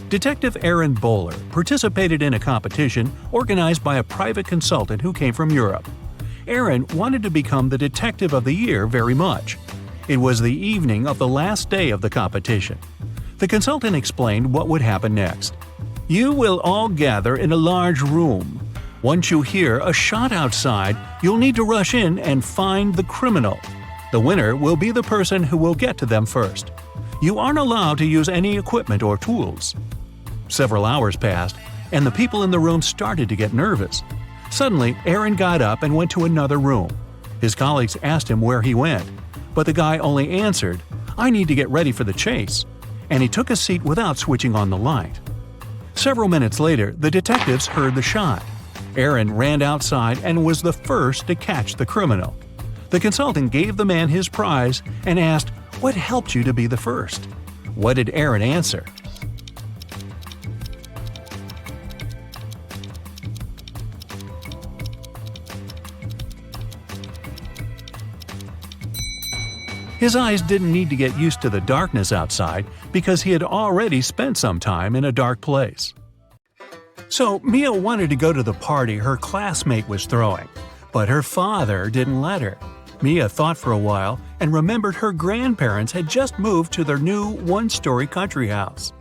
Detective Aaron Bowler participated in a competition organized by a private consultant who came from Europe. Aaron wanted to become the Detective of the Year very much. It was the evening of the last day of the competition. The consultant explained what would happen next. You will all gather in a large room. Once you hear a shot outside, you'll need to rush in and find the criminal. The winner will be the person who will get to them first. You aren't allowed to use any equipment or tools. Several hours passed, and the people in the room started to get nervous. Suddenly, Aaron got up and went to another room. His colleagues asked him where he went, but the guy only answered, "I need to get ready for the chase," and he took a seat without switching on the light. Several minutes later, the detectives heard the shot. Aaron ran outside and was the first to catch the criminal. The consultant gave the man his prize and asked, "What helped you to be the first?" What did Aaron answer? His eyes didn't need to get used to the darkness outside because he had already spent some time in a dark place. So Mia wanted to go to the party her classmate was throwing, but her father didn't let her. Mia thought for a while and remembered her grandparents had just moved to their new one-story country house.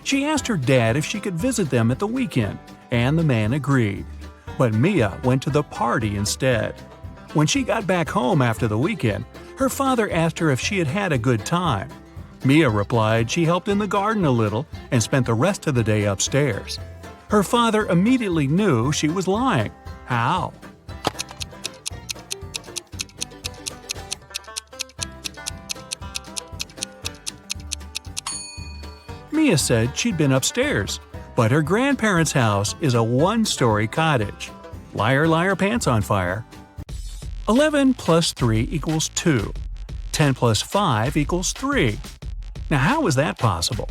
She asked her dad if she could visit them at the weekend, and the man agreed. But Mia went to the party instead. When she got back home after the weekend, her father asked her if she had had a good time. Mia replied she helped in the garden a little and spent the rest of the day upstairs. Her father immediately knew she was lying. How? Mia said she'd been upstairs, but her grandparents' house is a one-story cottage. Liar, liar, pants on fire. 11 plus 3 equals 2. 10 plus 5 equals 3. Now how is that possible?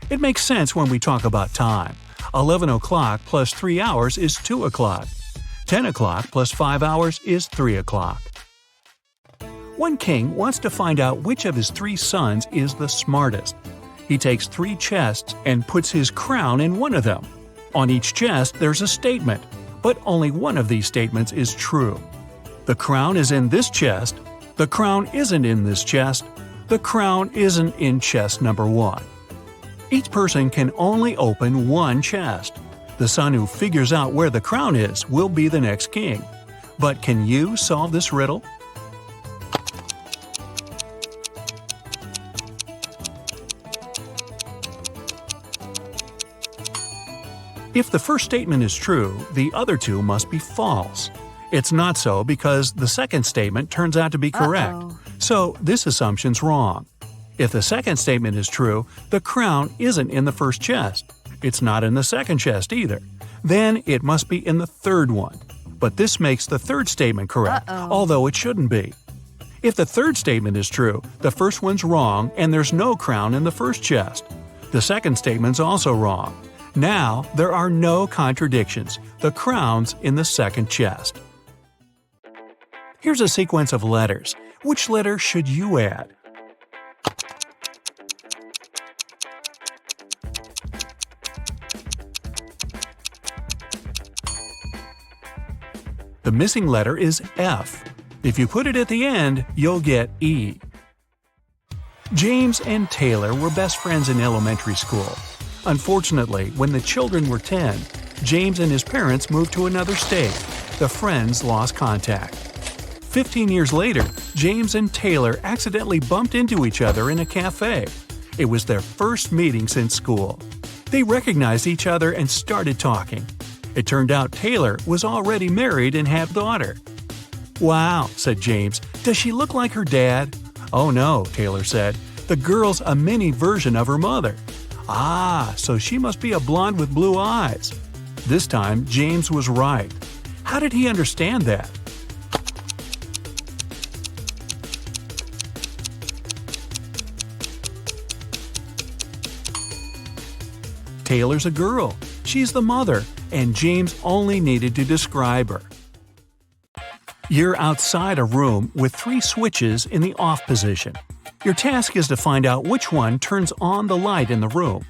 It makes sense when we talk about time. 11 o'clock plus 3 hours is 2 o'clock. 10 o'clock plus 5 hours is 3 o'clock. One king wants to find out which of his 3 sons is the smartest. He takes 3 chests and puts his crown in one of them. On each chest there's a statement, but only one of these statements is true. The crown is in this chest. The crown isn't in this chest. The crown isn't in chest number 1. Each person can only open one chest. The son who figures out where the crown is will be the next king. But can you solve this riddle? If the first statement is true, the other 2 must be false. It's not so because the second statement turns out to be correct. So this assumption's wrong. If the second statement is true, the crown isn't in the first chest. It's not in the second chest either. Then it must be in the third one. But this makes the third statement correct, although it shouldn't be. If the third statement is true, the first one's wrong and there's no crown in the first chest. The second statement's also wrong. Now, there are no contradictions. The crown's in the second chest. Here's a sequence of letters. Which letter should you add? The missing letter is F. If you put it at the end, you'll get E. James and Taylor were best friends in elementary school. Unfortunately, when the children were 10, James and his parents moved to another state. The friends lost contact. 15 years later, James and Taylor accidentally bumped into each other in a cafe. It was their first meeting since school. They recognized each other and started talking. It turned out Taylor was already married and had a daughter. "Wow," said James, "does she look like her dad?" "Oh no," Taylor said, "the girl's a mini version of her mother." "Ah, so she must be a blonde with blue eyes." This time, James was right. How did he understand that? Taylor's a girl. She's the mother, and James only needed to describe her. You're outside a room with 3 switches in the off position. Your task is to find out which one turns on the light in the room.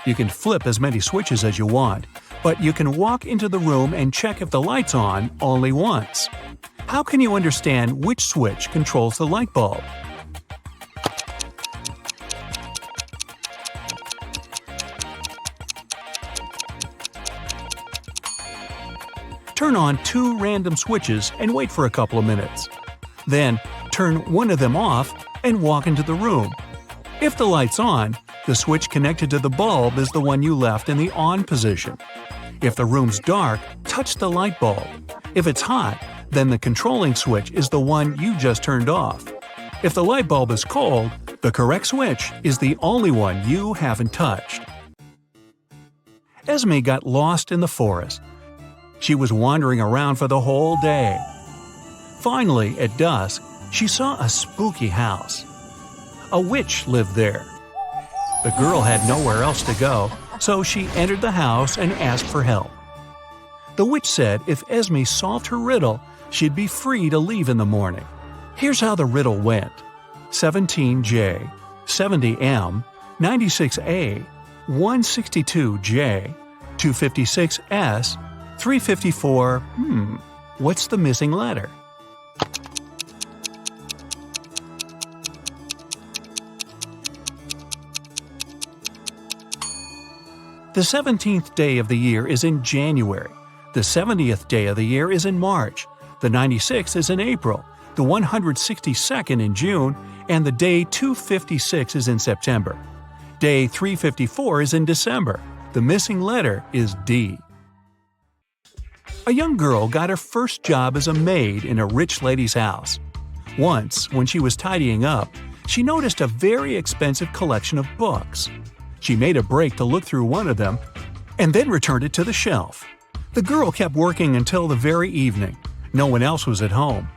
You can flip as many switches as you want, but you can walk into the room and check if the light's on only once. How can you understand which switch controls the light bulb? Turn on 2 random switches and wait for a couple of minutes. Then, turn one of them off and walk into the room. If the light's on, the switch connected to the bulb is the one you left in the on position. If the room's dark, touch the light bulb. If it's hot, then the controlling switch is the one you just turned off. If the light bulb is cold, the correct switch is the only one you haven't touched. Esme got lost in the forest. She was wandering around for the whole day. Finally, at dusk, she saw a spooky house. A witch lived there. The girl had nowhere else to go, so she entered the house and asked for help. The witch said if Esme solved her riddle, she'd be free to leave in the morning. Here's how the riddle went. 17J, 70M, 96A, 162J, 256S, 354. What's the missing letter? The 17th day of the year is in January. The 70th day of the year is in March. The 96th is in April. The 162nd in June. And the day 256 is in September. Day 354 is in December. The missing letter is D. A young girl got her first job as a maid in a rich lady's house. Once, when she was tidying up, she noticed a very expensive collection of books. She made a break to look through one of them and then returned it to the shelf. The girl kept working until the very evening. No one else was at home.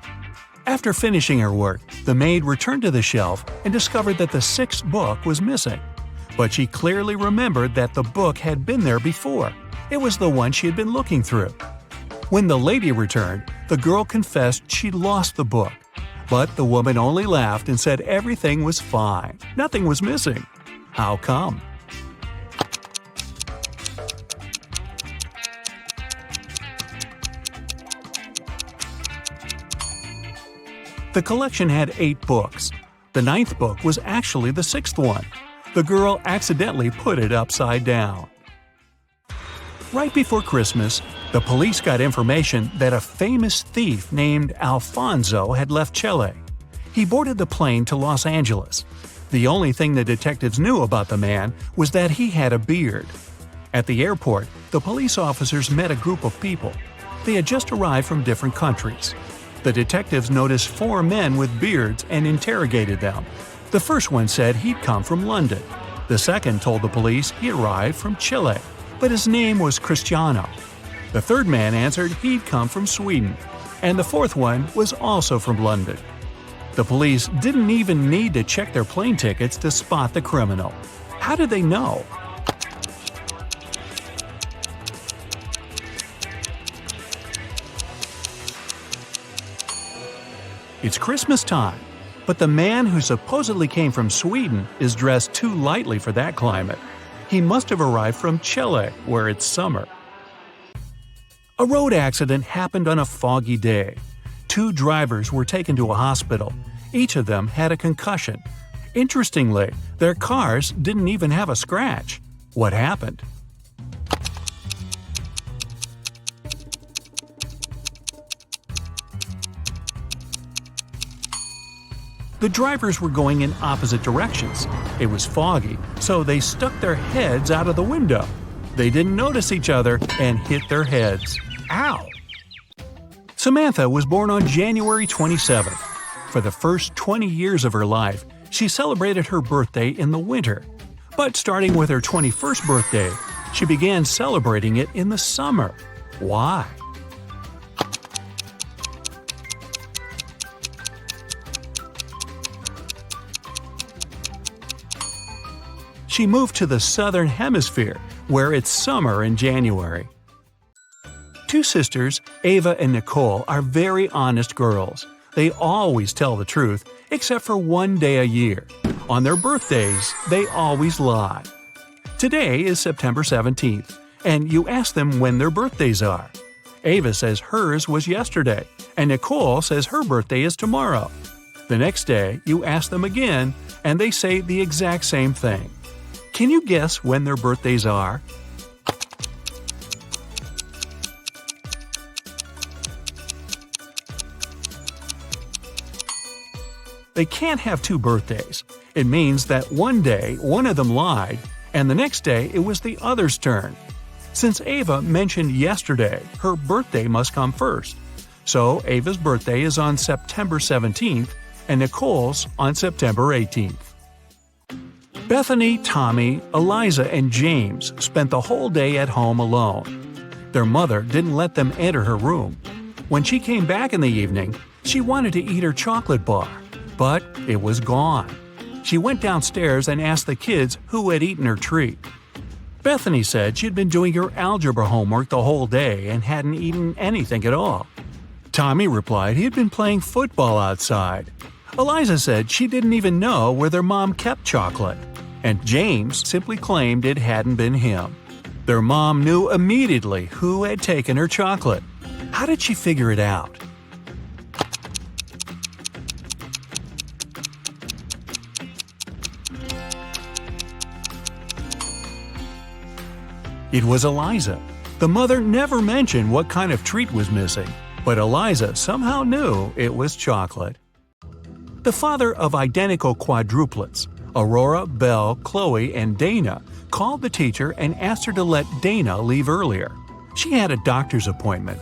After finishing her work, the maid returned to the shelf and discovered that the sixth book was missing. But she clearly remembered that the book had been there before. It was the one she had been looking through. When the lady returned, the girl confessed she'd lost the book. But the woman only laughed and said everything was fine. Nothing was missing. How come? The collection had 8 books. The 9th book was actually the 6th one. The girl accidentally put it upside down. Right before Christmas, the police got information that a famous thief named Alfonso had left Chile. He boarded the plane to Los Angeles. The only thing the detectives knew about the man was that he had a beard. At the airport, the police officers met a group of people. They had just arrived from different countries. The detectives noticed 4 men with beards and interrogated them. The first one said he'd come from London. The second told the police he arrived from Chile, but his name was Cristiano. The third man answered he'd come from Sweden, and the fourth one was also from London. The police didn't even need to check their plane tickets to spot the criminal. How did they know? It's Christmas time, but the man who supposedly came from Sweden is dressed too lightly for that climate. He must have arrived from Chile, where it's summer. A road accident happened on a foggy day. 2 drivers were taken to a hospital. Each of them had a concussion. Interestingly, their cars didn't even have a scratch. What happened? The drivers were going in opposite directions. It was foggy, so they stuck their heads out of the window. They didn't notice each other and hit their heads. Ow! Samantha was born on January 27th. For the first 20 years of her life, she celebrated her birthday in the winter. But starting with her 21st birthday, she began celebrating it in the summer. Why? She moved to the southern hemisphere, where it's summer in January. 2 sisters, Ava and Nicole, are very honest girls. They always tell the truth, except for one day a year. On their birthdays, they always lie. Today is September 17th, and you ask them when their birthdays are. Ava says hers was yesterday, and Nicole says her birthday is tomorrow. The next day, you ask them again, and they say the exact same thing. Can you guess when their birthdays are? They can't have 2 birthdays. It means that one day one of them lied, and the next day it was the other's turn. Since Ava mentioned yesterday, her birthday must come first. So Ava's birthday is on September 17th, and Nicole's on September 18th. Bethany, Tommy, Eliza, and James spent the whole day at home alone. Their mother didn't let them enter her room. When she came back in the evening, she wanted to eat her chocolate bar, but it was gone. She went downstairs and asked the kids who had eaten her treat. Bethany said she'd been doing her algebra homework the whole day and hadn't eaten anything at all. Tommy replied he'd been playing football outside. Eliza said she didn't even know where their mom kept chocolate. and James simply claimed it hadn't been him. Their mom knew immediately who had taken her chocolate. How did she figure it out? It was Eliza. The mother never mentioned what kind of treat was missing, but Eliza somehow knew it was chocolate. The father of identical quadruplets, Aurora, Belle, Chloe, and Dana, called the teacher and asked her to let Dana leave earlier. She had a doctor's appointment.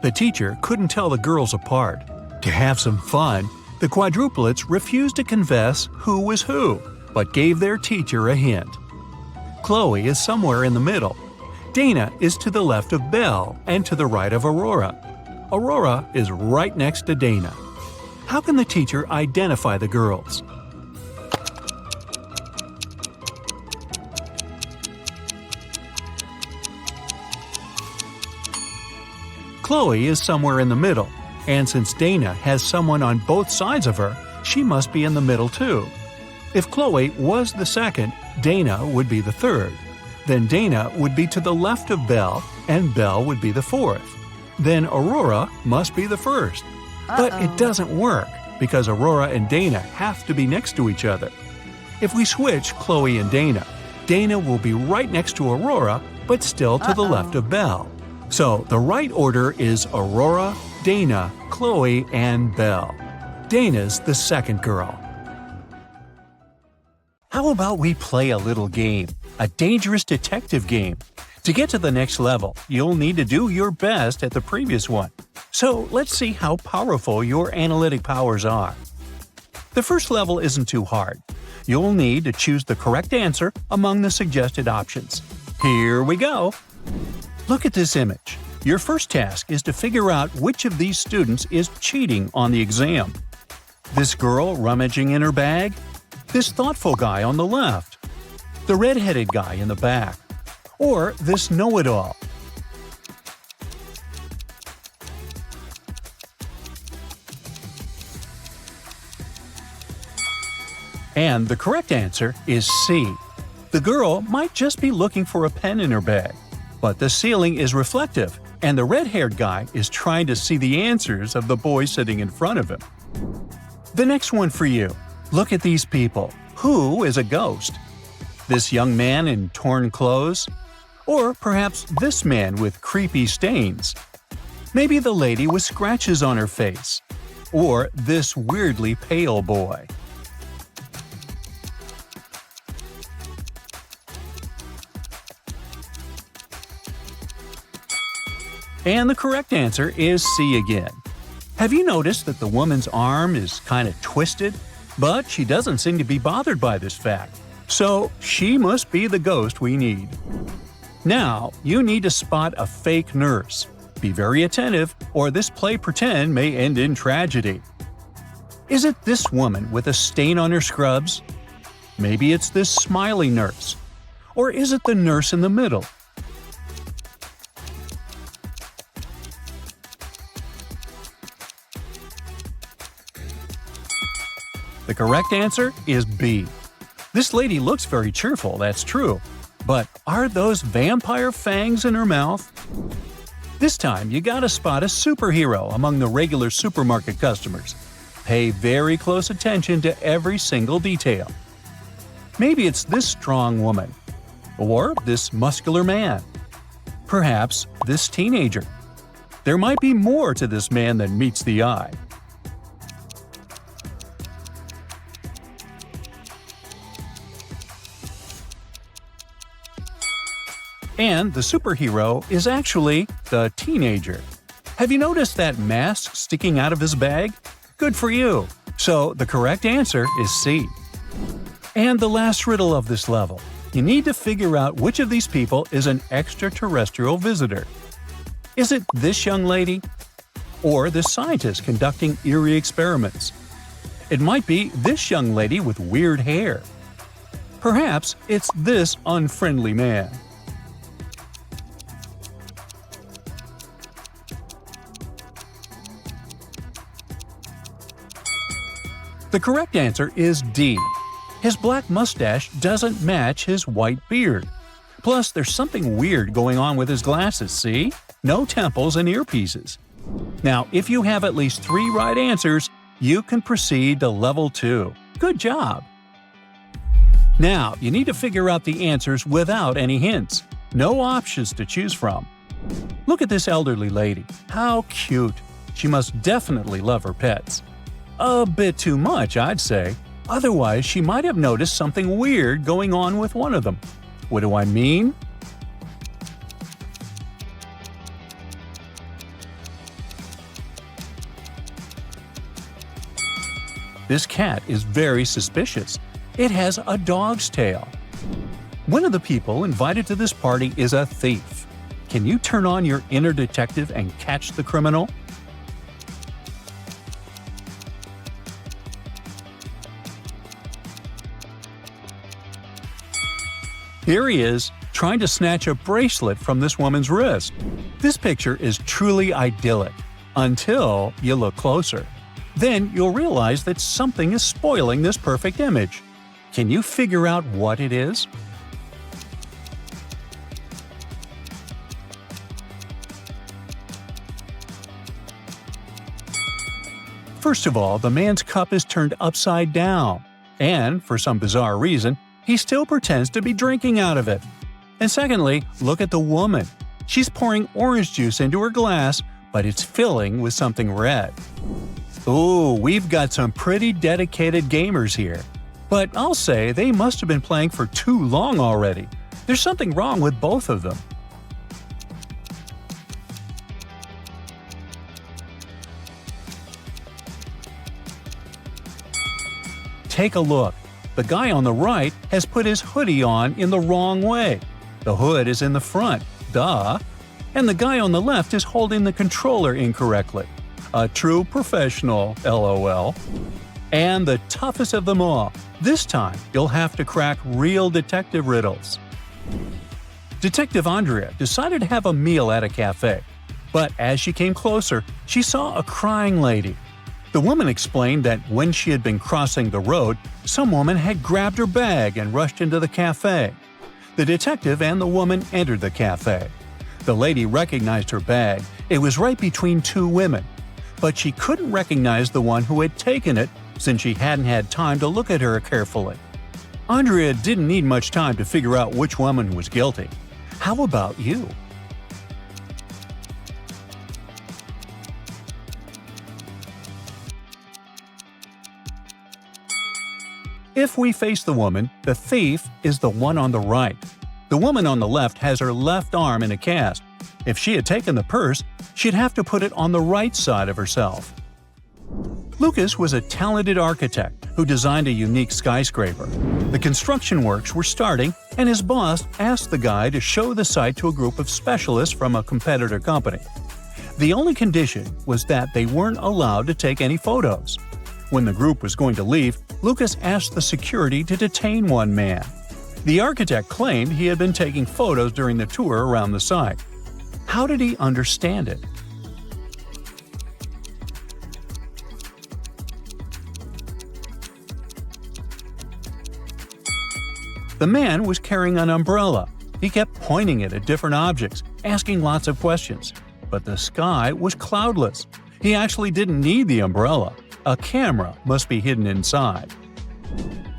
The teacher couldn't tell the girls apart. To have some fun, the quadruplets refused to confess who was who, but gave their teacher a hint. Chloe is somewhere in the middle. Dana is to the left of Belle and to the right of Aurora. Aurora is right next to Dana. How can the teacher identify the girls? Chloe is somewhere in the middle, and since Dana has someone on both sides of her, she must be in the middle too. If Chloe was the second, Dana would be the third. Then Dana would be to the left of Belle, and Belle would be the fourth. Then Aurora must be the first. But it doesn't work, because Aurora and Dana have to be next to each other. If we switch Chloe and Dana, Dana will be right next to Aurora, but still to the left of Belle. So the right order is Aurora, Dana, Chloe, and Belle. Dana's the second girl. How about we play a little game, a dangerous detective game? To get to the next level, you'll need to do your best at the previous one. So let's see how powerful your analytic powers are. The first level isn't too hard. You'll need to choose the correct answer among the suggested options. Here we go! Look at this image. Your first task is to figure out which of these students is cheating on the exam. This girl rummaging in her bag? This thoughtful guy on the left? The red-headed guy in the back? Or this know-it-all? And the correct answer is C. The girl might just be looking for a pen in her bag, but the ceiling is reflective, and the red-haired guy is trying to see the answers of the boy sitting in front of him. The next one for you. Look at these people. Who is a ghost? This young man in torn clothes? Or perhaps this man with creepy stains? Maybe the lady with scratches on her face? Or this weirdly pale boy? And the correct answer is C again. Have you noticed that the woman's arm is kind of twisted? But she doesn't seem to be bothered by this fact. So she must be the ghost we need. Now, you need to spot a fake nurse. Be very attentive, or this play pretend may end in tragedy. Is it this woman with a stain on her scrubs? Maybe it's this smiley nurse. Or is it the nurse in the middle? The correct answer is B. This lady looks very cheerful, that's true. But are those vampire fangs in her mouth? This time, you gotta spot a superhero among the regular supermarket customers. Pay very close attention to every single detail. Maybe it's this strong woman. Or this muscular man. Perhaps this teenager. There might be more to this man than meets the eye. And the superhero is actually the teenager. Have you noticed that mask sticking out of his bag? Good for you! So the correct answer is C. And the last riddle of this level. You need to figure out which of these people is an extraterrestrial visitor. Is it this young lady? Or this scientist conducting eerie experiments? It might be this young lady with weird hair. Perhaps it's this unfriendly man. The correct answer is D. His black mustache doesn't match his white beard. Plus, there's something weird going on with his glasses, see? No temples and earpieces. Now, if you have at least 3 right answers, you can proceed to level 2. Good job! Now, you need to figure out the answers without any hints. No options to choose from. Look at this elderly lady. How cute! She must definitely love her pets. A bit too much, I'd say. Otherwise, she might have noticed something weird going on with one of them. What do I mean? This cat is very suspicious. It has a dog's tail. One of the people invited to this party is a thief. Can you turn on your inner detective and catch the criminal? Here he is, trying to snatch a bracelet from this woman's wrist. This picture is truly idyllic, until you look closer. Then you'll realize that something is spoiling this perfect image. Can you figure out what it is? First of all, the man's cup is turned upside down, and for some bizarre reason, he still pretends to be drinking out of it. And secondly, look at the woman. She's pouring orange juice into her glass, but it's filling with something red. Ooh, we've got some pretty dedicated gamers here. But I'll say they must have been playing for too long already. There's something wrong with both of them. Take a look. The guy on the right has put his hoodie on in the wrong way. The hood is in the front, duh. And the guy on the left is holding the controller incorrectly. A true professional, LOL. And the toughest of them all, this time you'll have to crack real detective riddles. Detective Andrea decided to have a meal at a cafe. But as she came closer, she saw a crying lady. The woman explained that when she had been crossing the road, some woman had grabbed her bag and rushed into the cafe. The detective and the woman entered the cafe. The lady recognized her bag. It was right between 2 women. But she couldn't recognize the one who had taken it since she hadn't had time to look at her carefully. Andrea didn't need much time to figure out which woman was guilty. How about you? If we face the woman, the thief is the one on the right. The woman on the left has her left arm in a cast. If she had taken the purse, she'd have to put it on the right side of herself. Lucas was a talented architect who designed a unique skyscraper. The construction works were starting, and his boss asked the guy to show the site to a group of specialists from a competitor company. The only condition was that they weren't allowed to take any photos. When the group was going to leave, Lucas asked the security to detain one man. The architect claimed he had been taking photos during the tour around the site. How did he understand it? The man was carrying an umbrella. He kept pointing it at different objects, asking lots of questions. But the sky was cloudless. He actually didn't need the umbrella. A camera must be hidden inside.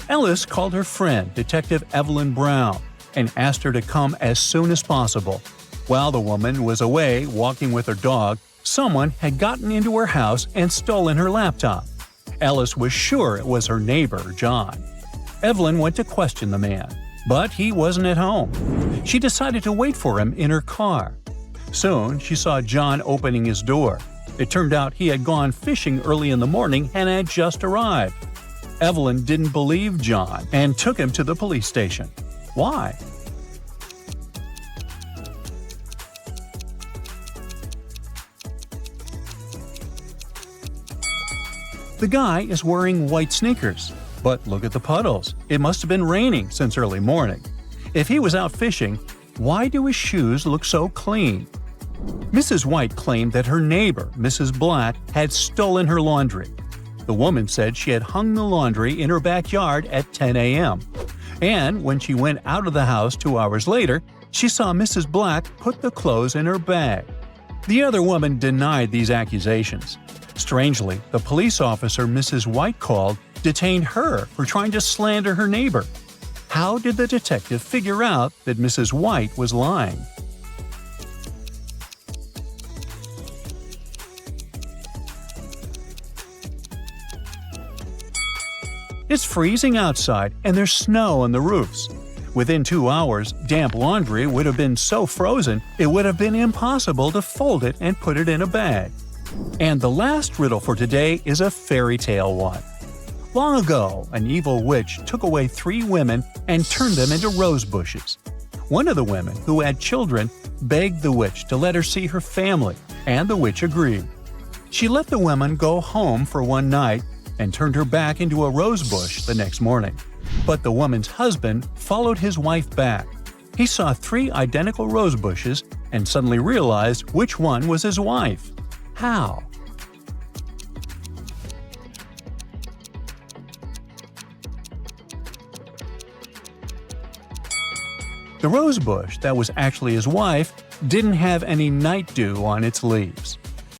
Ellis called her friend, Detective Evelyn Brown, and asked her to come as soon as possible. While the woman was away walking with her dog, someone had gotten into her house and stolen her laptop. Ellis was sure it was her neighbor, John. Evelyn went to question the man, but he wasn't at home. She decided to wait for him in her car. Soon, she saw John opening his door. It turned out he had gone fishing early in the morning and had just arrived. Evelyn didn't believe John and took him to the police station. Why? The guy is wearing white sneakers. But look at the puddles. It must have been raining since early morning. If he was out fishing, why do his shoes look so clean? Mrs. White claimed that her neighbor, Mrs. Black, had stolen her laundry. The woman said she had hung the laundry in her backyard at 10 a.m. And when she went out of the house 2 hours later, she saw Mrs. Black put the clothes in her bag. The other woman denied these accusations. Strangely, the police officer Mrs. White called detained her for trying to slander her neighbor. How did the detective figure out that Mrs. White was lying? It's freezing outside and there's snow on the roofs. Within 2 hours, damp laundry would have been so frozen it would have been impossible to fold it and put it in a bag. And the last riddle for today is a fairy tale one. Long ago, an evil witch took away 3 women and turned them into rose bushes. One of the women, who had children, begged the witch to let her see her family, and the witch agreed. She let the women go home for one night and turned her back into a rose bush the next morning. But the woman's husband followed his wife back. He saw 3 identical rose bushes and suddenly realized which one was his wife. How? The rose bush that was actually his wife didn't have any night dew on its leaves.